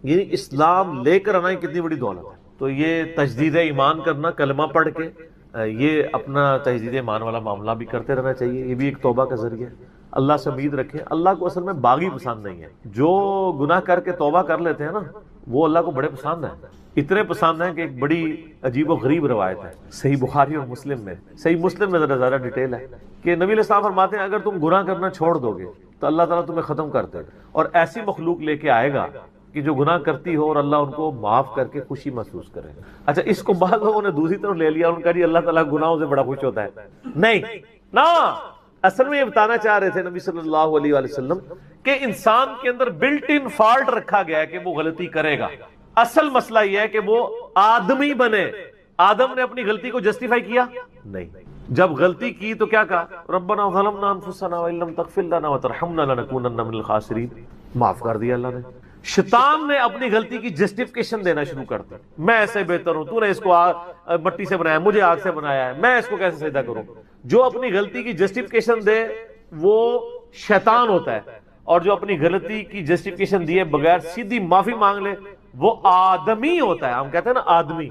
یعنی اسلام لے کر آنا کتنی بڑی دولت ہے۔ تو یہ تجدید ایمان کرنا، کلمہ پڑھ کے یہ اپنا تجدید ایمان والا معاملہ بھی کرتے رہنا چاہیے، یہ بھی ایک توبہ کا ذریعہ ہے۔ اللہ سے امید رکھیں، اللہ کو اصل میں باغی پسند نہیں ہے، جو گناہ کر کے توبہ کر لیتے ہیں نا وہ اللہ کو بڑے پسند ہیں، اتنے پسند ہیں کہ ایک بڑی عجیب و غریب روایت ہے صحیح بخاری اور مسلم میں، صحیح مسلم میں ذرا زیادہ ڈیٹیل ہے کہ نبی علیہ السلام فرماتے ہیں اگر تم گناہ کرنا چھوڑ دو گے تو اللہ تعالیٰ تمہیں ختم کر دے گا، اور ایسی مخلوق لے کے آئے گا کہ جو گناہ کرتی ہو اور اللہ ان کو معاف کر کے خوشی محسوس کرے۔ اچھا اس کو بعض لوگوں نے دوسری طرف لے لیا، ان کا جی اللہ تعالیٰ گناہوں سے بڑا خوش ہوتا ہے، نہیں نا، اصل میں یہ بتانا چاہ رہے تھے نبی صلی اللہ علیہ وآلہ وسلم کہ انسان کے اندر بلٹ ان فالٹ رکھا گیا ہے کہ وہ غلطی کرے گا، اصل مسئلہ یہ ہے کہ وہ آدمی بنے۔ آدم نے اپنی غلطی کو جسٹیفائی کیا نہیں، جب غلطی کی تو کیا کہا ربنا ظلمنا انفسنا وان لم تغفر لنا وترحمنا لنکونن من الخاسرین، معاف کر دیا اللہ نے۔ شیطان نے اپنی غلطی کی جسٹیفیکیشن دینا شروع کر دی، میں ایسے بہتر ہوں، تو نے اس کو مٹی سے بنایا، مجھے آگ سے بنایا ہے، میں اس کو کیسے سجدہ کروں۔ جو اپنی غلطی کی جسٹیفیکیشن دے وہ شیطان ہوتا ہے، اور جو اپنی غلطی کی جسٹیفیکیشن دیے بغیر سیدھی معافی مانگ لے وہ آدمی ہوتا ہے. ہم کہتے ہیں نا آدمی،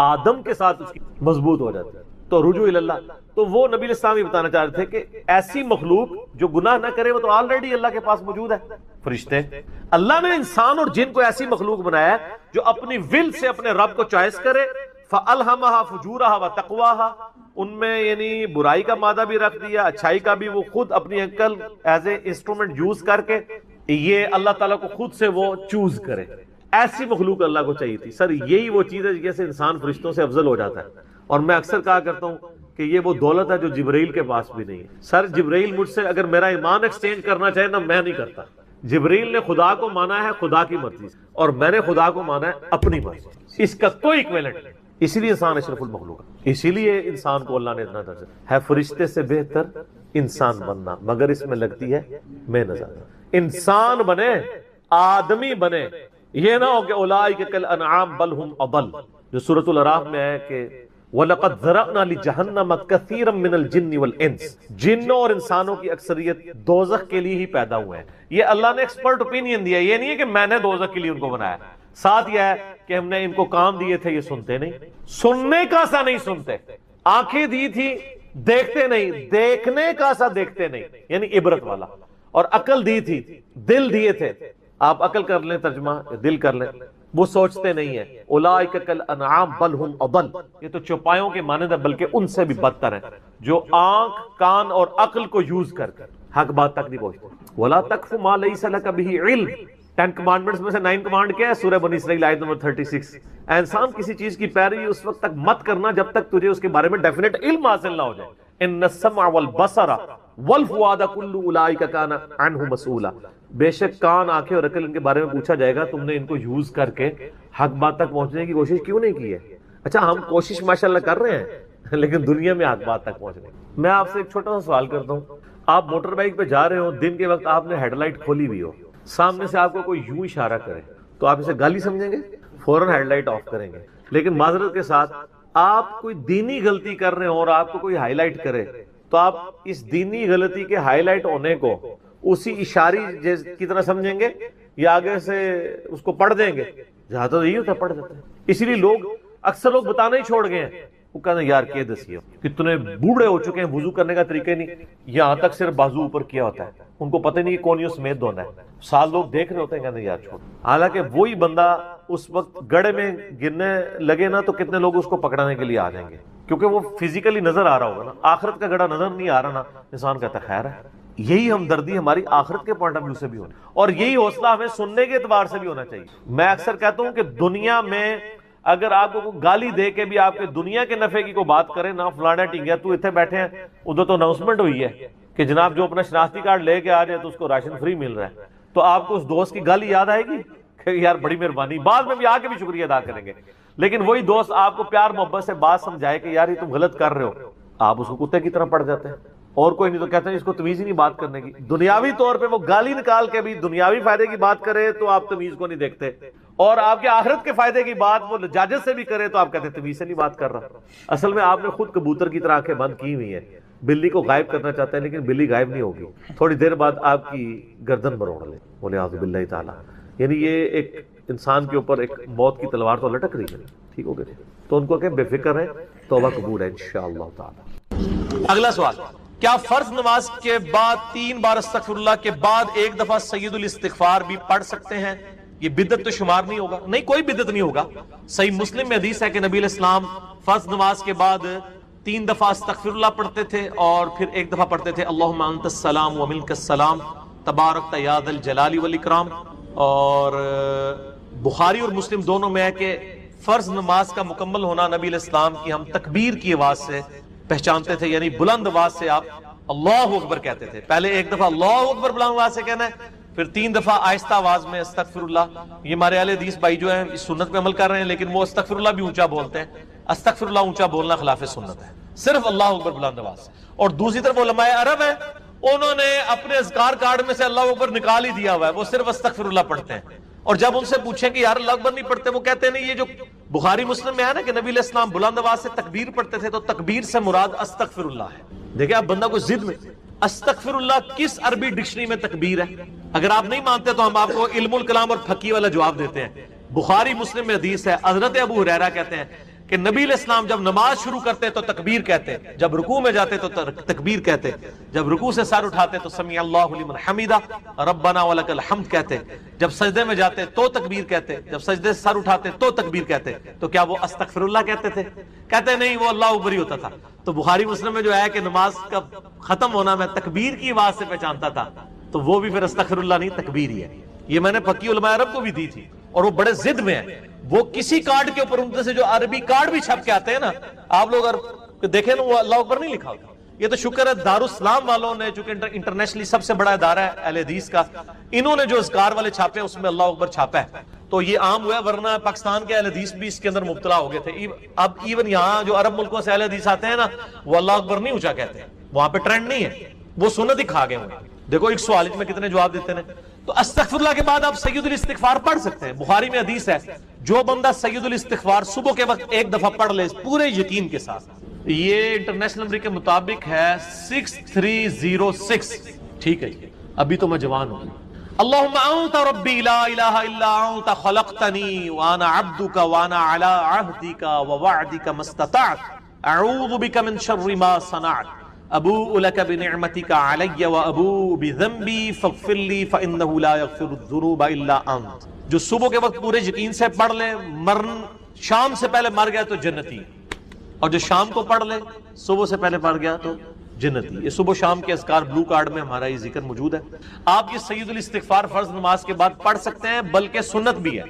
آدم کے ساتھ اس کی مضبوط ہو جاتی ہے. تو رجوع اللہ، تو وہ نبی علیہ السلام یہ بتانا چاہ رہے تھے کہ ایسی مخلوق جو گناہ نہ کرے وہ تو آلریڈی اللہ کے پاس موجود ہے. فرشتے، اللہ نے انسان اور جن کو ایسی مخلوق بنایا ہے جو اپنی ول سے اپنے رب کو چوائس کرے. فَأَلْهَمَهَا فُجُورَهَا وَتَقْوَاهَا، ان میں یعنی برائی کا مادہ بھی رکھ دیا، اچھائی کا بھی. وہ خود اپنی عقل ایز اے انسٹرومنٹ یوز کر کے یہ اللہ تعالیٰ کو خود سے وہ چوز کرے. ایسی مخلوق اللہ کو چاہیے تھی. سر یہی وہ چیز ہے جیسے انسان فرشتوں سے افضل ہو جاتا ہے. اور میں اکثر کہا کرتا ہوں کہ یہ وہ دولت ہے جو جبرائیل کے پاس بھی نہیں ہے. سر جبرائیل مجھ سے اگر میرا ایمان ایکسچینج کرنا چاہے نا، میں نہیں کرتا. جبرائیل نے خدا کو مانا ہے خدا کی مرضی سے، اور میں نے خدا کو مانا ہے اپنی مرضی. اس کا کوئی ایکویلنٹ نہیں. اسی لیے انسان اشرف المخلوق ہے. اسی لیے انسان کو اللہ نے اتنا درجہ ہے. فرشتے سے بہتر انسان بننا، مگر اس میں لگتی ہے محنت. انسان بنے، آدمی بنے. یہ نہ ہو کہ اولئک کالانعام بل هم اضل، جو سورۃ الاعراف میں ہے کہ وَلَقَدْ ذَرَأْنَا لِجَهَنَّمَ كَثِيرًا مِنَ الْجِنِّ وَالْإِنسِ، جنوں اور انسانوں کی اکثریت دوزخ کے لیے ہی پیدا ہوئے ہیں. یہ اللہ نے ایکسپرٹ اوپینین دیا، یہ نہیں ہے کہ میں نے دوزخ کے لیے ان کو بنایا. ساتھ یہ ہے کہ ہم نے ان کو کام دیے تھے، یہ سنتے نہیں. سننے کا سا نہیں سنتے. آنکھیں دی تھی، دیکھتے نہیں. دیکھنے کا سا دیکھتے نہیں، یعنی عبرت والا. اور عقل دی تھی، دل دیے تھے. آپ عقل کر لیں ترجمہ، دل کر لیں. وہ سوچتے نہیں ہیں. اولئک کالانعام بل هم اضل، یہ تو چوپایوں کے مانند ہے بلکہ ان سے بھی بدتر ہیں، جو آنکھ کان اور عقل کو یوز کر حق بات تک نہیں پہنچتے. ولا تقف ما ليس لك به علم، 10 کمانڈمنٹس میں سے 9 کمانڈ کیا ہے؟ سورہ بنی اسرائیل آیت نمبر 36. انسان کسی چیز کی پیروی اس وقت تک مت کرنا جب تک تجھے اس کے بارے میں ڈیفینیٹ علم حاصل نہ ہو جائے. ان السمع والبصر والفؤاد كل اولئک كان عنه مسؤولا، بے شک کان، آنکھیں اور عقل ان کے بارے میں پوچھا جائے گا. تم نے ان کو یوز کر کے حق بات تک پہنچنے کی کوشش کیوں نہیں کی ہے؟ اچھا ہم کوشش ماشاءاللہ کر رہے ہیں لیکن دنیا میں حق بات تک پہنچنے. میں آپ سے ایک چھوٹا سا سوال کرتا ہوں. آپ موٹر بائک پہ جا رہے ہو، دن کے وقت آپ نے ہیڈ لائٹ کھولی ہوئی ہو، سامنے سے آپ کو کوئی یوں اشارہ کرے تو آپ اسے گالی سمجھیں گے؟ فوراً ہیڈ لائٹ آف کریں گے. لیکن معذرت کے ساتھ آپ کوئی دینی غلطی کر رہے ہو اور آپ کو کوئی ہائی لائٹ کرے تو آپ اس دینی غلطی کے ہائی لائٹ ہونے کو اسی اشاری کی طرح سمجھیں گے یا آگے سے اس کو پڑھ دیں گے؟ جہاں تو یہی ہوتا ہے، پڑھ دیتے ہیں. اسی لیے اکثر لوگ بتانا ہی چھوڑ گئے ہیں. وہ کہتے ہیں یار کہ دسی ہو، کتنے بوڑھے ہو چکے ہیں، وضو کرنے کا طریقہ نہیں، یہاں تک صرف بازو اوپر کیا ہوتا ہے، ان کو پتہ نہیں کہ کون سمیت دھونا ہے. سال لوگ دیکھ رہے ہوتے ہیں، کہتے ہیں یار چھوڑ. حالانکہ وہی بندہ اس وقت گڑھے میں گرنے لگے نا تو کتنے لوگ اس کو پکڑانے کے لیے آ جائیں گے، کیونکہ وہ فزیکلی نظر آ رہا ہوگا نا. آخرت کا گڑھا نظر نہیں آ رہا نا، انسان کہتا ہے خیر ہے. یہی ہمدردی ہماری آخرت کے پوائنٹ آف ویو سے بھی ہونی، اور یہی حوصلہ ہمیں سننے کے اعتبار سے بھی ہونا چاہیے. میں اکثر کہتا ہوں کہ دنیا میں اگر آپ کو گالی دے کے بھی آپ کے دنیا کے نفع کی کوئی بات کرے نا، فلانا ٹنگیا تو اتنے بیٹھے ہیں، ادھر تو اناؤنسمنٹ ہوئی ہے کہ جناب جو اپنا شناختی کارڈ لے کے آ جائے تو اس کو راشن فری مل رہا ہے، تو آپ کو اس دوست کی گالی یاد آئے گی کہ یار بڑی مہربانی، بعد میں بھی آ کے بھی شکریہ ادا کریں گے. لیکن وہی دوست آپ کو پیار محبت سے بات سمجھائے کہ یار یہ تم غلط کر رہے ہو، آپ اس کو کتے کی طرح پڑ جاتے ہیں. اور کوئی نہیں تو کہتے ہیں اس کو تمیز ہی نہیں بات کرنے کی. دنیاوی طور پہ وہ گالی نکال کے بھی دنیاوی فائدے کی بات کرے تو آپ تمیز کو نہیں دیکھتے، اور آپ کے آخرت کے فائدے کی بات وہ لجاجت سے بھی کرے تو آپ کہتے ہیں تمیز سے نہیں بات کر رہا. اصل میں آپ نے خود کبوتر کی طرح آنکھیں بند کی ہوئی ہیں. بلی کو غائب کرنا چاہتے ہیں لیکن بلی غائب نہیں ہوگی، تھوڑی دیر بعد آپ کی گردن مروڑ لے، بولے اعوذ باللہ تعالیٰ. یعنی یہ ایک انسان کے اوپر ایک موت کی تلوار تو لٹک رہی ہے. ٹھیک ہو گئے تو ان کو کہ بے فکر رہیں، توبہ قبول ہے انشاءاللہ تعالی. اگلا سوال، کیا فرض نماز کے بعد 3 بار استغفر اللہ کے بعد ایک دفعہ سید الاستغفار بھی پڑھ سکتے ہیں؟ یہ بدعت تو شمار نہیں ہوگا. نہیں، کوئی بدعت نہیں ہوگا. صحیح مسلم میں حدیث ہے کہ نبی علیہ السلام فرض نماز کے بعد 3 دفعہ استغفر اللہ پڑھتے تھے اور پھر ایک دفعہ پڑھتے تھے اللہم انت السلام ومنک السلام تبارکت یا ذا الجلال والاکرام. اور بخاری اور مسلم دونوں میں ہے کہ فرض نماز کا مکمل ہونا نبی علیہ السلام کی ہم تکبیر کی آواز سے پہچانتے تھے، یعنی بلند آواز سے آپ اللہ اکبر کہتے تھے. پہلے ایک دفعہ اللہ اکبر بلند آواز سے کہنا ہے، پھر 3 دفعہ آہستہ آواز میں استغفر اللہ. یہ ہمارے اہل حدیث بھائی جو ہیں اس سنت پہ عمل کر رہے ہیں لیکن وہ استغفر اللہ بھی اونچا بولتے ہیں. استغفر اللہ اونچا بولنا خلاف سنت ہے، صرف اللہ اکبر بلند آواز. اور دوسری طرف علماء عرب ہیں، انہوں نے اپنے اذکار کارڈ میں سے اللہ اکبر نکال ہی دیا ہوا ہے، وہ صرف استغفر اللہ پڑھتے ہیں. اور جب ان سے پوچھیں کہ یار اللہ اکبر نہیں پڑھتے، وہ کہتے ہیں نہیں، یہ جو بخاری مسلم میں ہے نا کہ نبی علیہ السلام بلند آواز سے تکبیر پڑھتے تھے تو تکبیر سے مراد استغفر اللہ ہے. دیکھیں آپ بندہ کو ضد میں، استغفر اللہ کس عربی ڈکشنری میں تکبیر ہے؟ اگر آپ نہیں مانتے تو ہم آپ کو علم الکلام اور فقہ والا جواب دیتے ہیں بخاری مسلم میں حدیث ہے، حضرت ابو ہریرہ کہتے ہیں کہ نبی علیہ السلام جب نماز شروع کرتے تو تکبیر کہتے، جب رکوع میں جاتے تو تکبیر کہتے، جب رکوع سے سر اٹھاتے تو سمیع اللہ لمن حمیدہ ربنا ولک الحمد کہتے، جب سجدے میں جاتے تو تکبیر کہتے، جب سجدے سے سر اٹھاتے تو تکبیر کہتے. تو کیا وہ استغفر اللہ کہتے تھے؟ کہتے نہیں، وہ اللہ اکبر ہی ہوتا تھا. تو بخاری مسلم میں جو ہے کہ نماز کا ختم ہونا میں تکبیر کی آواز سے پہچانتا تھا، تو وہ بھی پھر استغفر اللہ نہیں، تکبیر ہی ہے. یہ میں نے پکی علماء عرب کو بھی دی تھی، اور وہ بڑے ضد میں ہیں. وہ کسی کارڈ کے اوپر ان سے جو عربی کارڈ بھی چھپ کے آتے ہیں نا، آپ لوگ اگر دیکھیں نا، وہ اللہ اکبر نہیں لکھا ہوتا. یہ تو شکر ہے دارالاسلام والوں نے، چونکہ انٹرنیشنلی سب سے بڑا ادارہ ہے اہل حدیث کا، انہوں نے جو اذکار والے چھاپے اس میں اللہ اکبر چھاپا ہے، تو یہ عام ہوا ہے. ورنہ پاکستان کے اہل حدیث بھی اس کے اندر مبتلا ہو گئے تھے. اب ایون یہاں جو عرب ملکوں سے اہل حدیث آتے ہیں نا، وہ اللہ اکبر نہیں اونچا کہتے ہیں، وہاں پہ ٹرینڈ نہیں ہے، وہ سنت ہی کھا گئے ہوئے. دیکھو ایک سوال میں کتنے جواب دیتے ہیں. تو استغفر اللہ کے بعد آپ سید الاستغفار پڑھ سکتے ہیں. بخاری میں حدیث ہے، جو بندہ سید الاستغفار صبح کے وقت ایک دفعہ پڑھ لے پورے یقین کے ساتھ، یہ انٹرنیشنل نمبر کے مطابق ہے 6306. ٹھیک ہے، ابھی تو میں جوان ہوں. اللہم انت ربی لا الہ الا انت خلقتنی وانا عبدک وانا علی عہدک ووعدک ما استطعت اعوذ بک من شر ما صنعت ابوء لک بنعمتک علی وابوء بذنبی فاغفر لی فانہ لا یغفر الذنوب الا انت. جو صبح کے وقت پورے یقین سے پڑھ لے، شام سے پہلے مر گیا تو جنتی، اور جو شام کو پڑھ لے صبح سے پہلے پڑھ گیا تو جنتی. یہ صبح شام کے اذکار بلو کارڈ میں ہمارا یہ ذکر موجود ہے. آپ یہ سید الاستغفار فرض نماز کے بعد پڑھ سکتے ہیں، بلکہ سنت بھی ہے.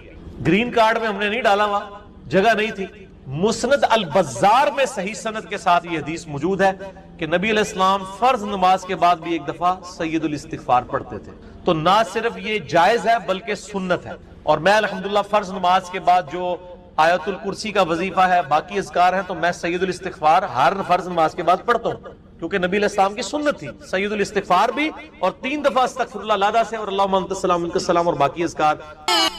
گرین کارڈ میں ہم نے نہیں ڈالا، ہوا جگہ نہیں تھی. مسند البزار میں صحیح سند کے ساتھ یہ حدیث موجود ہے کہ نبی علیہ السلام فرض نماز کے بعد بھی ایک دفعہ سید الاستغفار پڑھتے تھے. تو نہ صرف یہ جائز ہے بلکہ سنت ہے. اور میں الحمدللہ فرض نماز کے بعد جو آیت الکرسی کا وظیفہ ہے، باقی اذکار ہیں، تو میں سید الاستغفار ہر فرض نماز کے بعد پڑھتا ہوں، کیونکہ نبی علیہ السلام کی سنت تھی سید الاستغفار بھی، اور 3 دفعہ استغفر اللہ لادا سے، اور اللہم انت السلام منک السلام، اور باقی اذکار.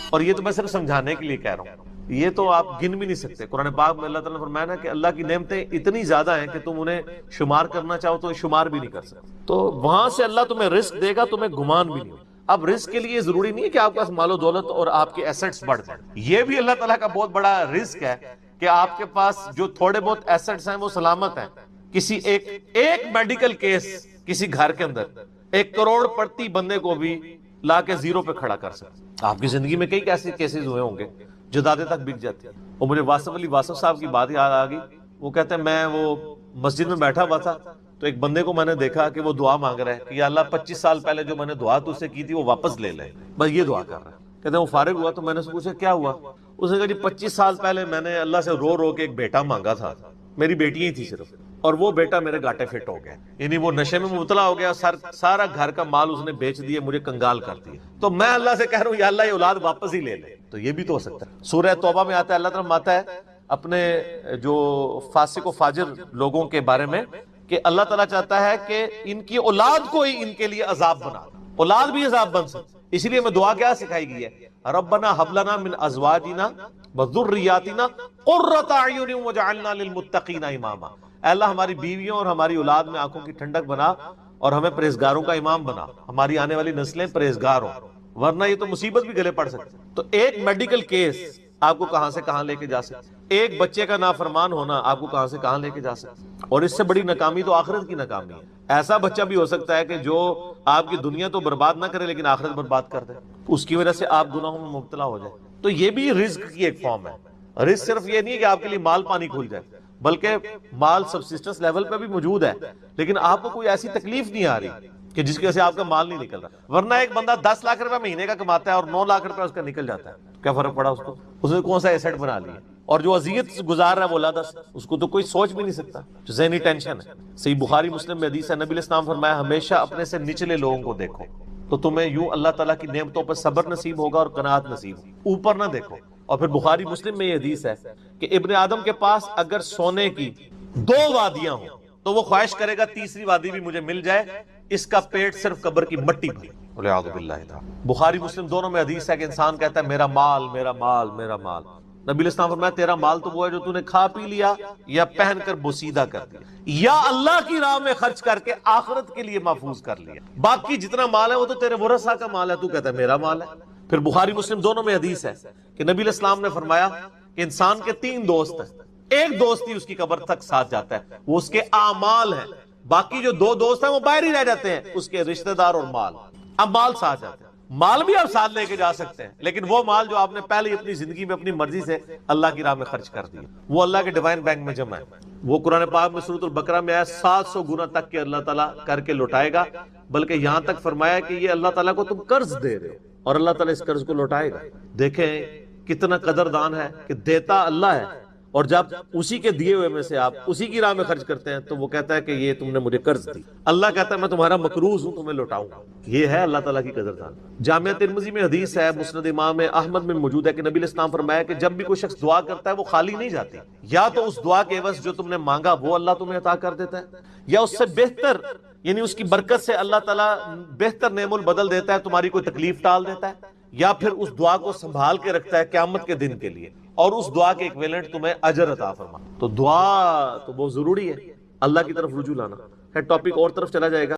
اور یہ تو میں صرف سمجھانے کے لیے کہہ رہا ہوں، یہ تو آپ گن بھی نہیں سکتے. قرآن پاک میں اللہ تعالیٰ نے فرمایا نا کہ اللہ کی نعمتیں اتنی زیادہ ہیں کہ تم انہیں شمار کرنا چاہو تو شمار بھی نہیں کر سکتے. تو وہاں سے اللہ تمہیں رزق دے گا، تمہیں گمان بھی نہیں. اب رزق کے لیے ضروری نہیں ہے کہ آپ کے پاس مال و دولت اور آپ کے ایسٹس بڑھ جائیں. یہ بھی اللہ تعالیٰ کا بہت بڑا رزق ہے کہ آپ کے پاس جو تھوڑے بہت ایسٹس ہیں وہ سلامت ہیں. کسی ایک میڈیکل کیس کسی گھر کے اندر 1 کروڑ پڑتی بندے کو بھی لا کے زیرو پہ کھڑا کر سکتے. آپ کی زندگی میں کئی ایسے کیسز ہوئے ہوں گے، جدادیں تک بک جاتی ہیں. اور مجھے واصف علی واصف صاحب کی بات یاد آ گئی. وہ کہتے ہیں میں وہ مسجد میں بیٹھا ہوا تھا تو ایک بندے کو میں نے دیکھا کہ وہ دعا مانگ رہا ہے کہ یا اللہ 25 سال پہلے جو میں نے دعا تو سے کی تھی وہ واپس لے لے، بس یہ دعا کر رہا ہے. کہتے ہیں وہ فارغ ہوا تو میں نے اس سے پوچھا کیا ہوا؟ اس نے کہا جی 25 سال پہلے میں نے اللہ سے رو رو کے ایک بیٹا مانگا تھا، میری بیٹی ہی تھی صرف، اور وہ بیٹا میرے گاٹے فٹ ہو گیا، یعنی وہ نشے میں مبتلا ہو گیا، سارا گھر کا مال اس نے بیچ دیا، مجھے کنگال کر دیا. تو میں اللہ سے کہہ رہا ہوں یا اللہ یہ اولاد واپس ہی لے لے. تو یہ بھی تو ہو سکتا ہے. سورہ توبہ میں آتا ہے، اللہ تعالیٰ آتا ہے اپنے جو فاسق و فاجر لوگوں کے بارے میں کہ اللہ تعالیٰ چاہتا ہے کہ ان کی اولاد کو ہی ان کے لیے عذاب بنا، اولاد بھی عذاب بن سکتی. اسی لیے میں دعا کیا سکھائی گئی ہے، ربنا هب لنا من ازواجنا وذریاتنا قرۃ اعین واجعلنا للمتقین اماما. اے اللہ ہماری بیویوں اور ہماری اولاد میں آنکھوں کی ٹھنڈک بنا اور ہمیں پرہیزگاروں کا امام بنا، ہماری آنے والی نسلیں پرہیزگار ہوں، ورنہ یہ تو مصیبت بھی گلے پڑ سکتی. تو ایک میڈیکل کیس آپ کو کہاں سے کہاں لے کے جا سکتے، ایک بچے کا نافرمان ہونا آپ کو کہاں سے کہاں لے کے جا سکتے. اور اس سے بڑی ناکامی تو آخرت کی ناکامی ہے. ایسا بچہ بھی ہو سکتا ہے کہ جو آپ کی دنیا تو برباد نہ کرے لیکن آخرت برباد کر دے، اس کی وجہ سے آپ گناہوں میں مبتلا ہو جائے. تو یہ بھی رزق کی ایک فارم ہے. رزق صرف یہ نہیں کہ آپ کے لیے مال پانی کھل جائے، بلکہ مال سبسسٹنس لیول پہ بھی موجود ہے، لیکن آپ کو کوئی ایسی تکلیف نہیں آ رہی کہ جس کی وجہ سے آپ کا مال نہیں نکل رہا. ورنہ ایک بندہ 10 لاکھ روپے مہینے کا کماتا ہے اور 9 لاکھ روپے اس کا نکل جاتا ہے، کیا فرق پڑا اس کو؟ اس نے کون سا ایسٹ بنا لیا؟ اور جو اذیت گزار رہا ہے وہ اللہ سے، اس کو تو کوئی سوچ بھی نہیں سکتا، جو ذہنی ٹینشن ہے. صحیح بخاری مسلم میں حدیث ہے، نبی علیہ السلام فرمایا ہمیشہ اپنے سے نچلے لوگوں کو دیکھو تو تمہیں یوں اللہ تعالیٰ کی نعمتوں پر صبر نصیب ہوگا اور قناعت نصیب ہوگی. اوپر نہ دیکھو. اور پھر بخاری مسلم میں یہ حدیث ہے کہ ابن آدم کے پاس اگر سونے کی 2 وادیاں ہوں تو وہ خواہش کرے گا تیسری وادی بھی مجھے مل جائے، اس کا پیٹ صرف قبر کی مٹی بھرے. والعیاذ باللہ تعالی. بخاری مسلم دونوں میں حدیث ہے کہ انسان کہتا ہے میرا مال میرا مال میرا مال. نبی علیہ السلام فرمایا تیرا مال تو وہ ہے جو تو نے کھا پی لیا یا پہن کر بوسیدہ کر دیا یا اللہ کی راہ میں خرچ کر کے آخرت کے لیے محفوظ کر لیا. باقی جتنا مال ہے وہ تو تیرے ورثہ کا مال ہے، تو کہتا ہے میرا مال ہے. پھر بخاری مسلم دونوں میں حدیث ہے کہ نبی علیہ السلام نے فرمایا کہ انسان کے 3 دوست ہیں، ایک دوست ہی اس کی قبر تک ساتھ جاتا ہے، وہ اس کے اعمال ہیں، باقی جو 2 دوست ہیں وہ باہر ہی رہ جاتے ہیں، اس کے رشتہ دار اور مال۔ اب مال ساتھ جاتے ہیں، مال بھی آپ ساتھ لے کے جا سکتے ہیں، لیکن وہ مال جو آپ نے پہلے ہی اپنی زندگی میں اپنی مرضی سے اللہ کی راہ میں خرچ کر دیا، وہ اللہ کے ڈیوائن بینک میں جمع ہے، وہ قرآن پاک میں سورۃ البقرہ میں آیا 700 گنا تک کہ اللہ تعالیٰ کر کے لوٹائے گا، بلکہ یہاں تک فرمایا کہ یہ اللہ تعالیٰ کو تم قرض دے رہے ہو اور اللہ تعالیٰ اس قرض کو لوٹائے گا۔ دیکھیں کتنا قدردان ہے کہ دیتا اللہ ہے، اور جب اسی کے دیے ہوئے میں سے آپ اسی کی راہ میں خرچ کرتے ہیں تو وہ کہتا ہے کہ یہ تم نے مجھے قرض دی، اللہ کہتا ہے میں تمہارا مقروض ہوں، تمہیں لوٹاؤں گا۔ یہ ہے اللہ تعالیٰ کی قدردان۔ جامعہ ترمذی میں حدیث ہے، مسند امام احمد میں موجود ہے کہ نبی علیہ السلام فرمایا کہ جب بھی کوئی شخص دعا کرتا ہے وہ خالی نہیں جاتی، یا تو اس دعا کے عوض جو تم نے مانگا وہ اللہ تمہیں عطا کر دیتا ہے، یا اس سے بہتر یعنی اس کی برکت سے اللہ تعالیٰ بہتر نعم البدل دیتا ہے، تمہاری کوئی تکلیف ٹال دیتا ہے، یا پھر اس دعا کو سنبھال کے رکھتا ہے قیامت کے دن کے لیے، اور اس دعا کے ایکویلنٹ تمہیں اجر عطا فرما۔ تو دعا تو بہت ضروری ہے، اللہ کی طرف رجوع لانا ہے۔ ٹاپک اور طرف چلا جائے گا۔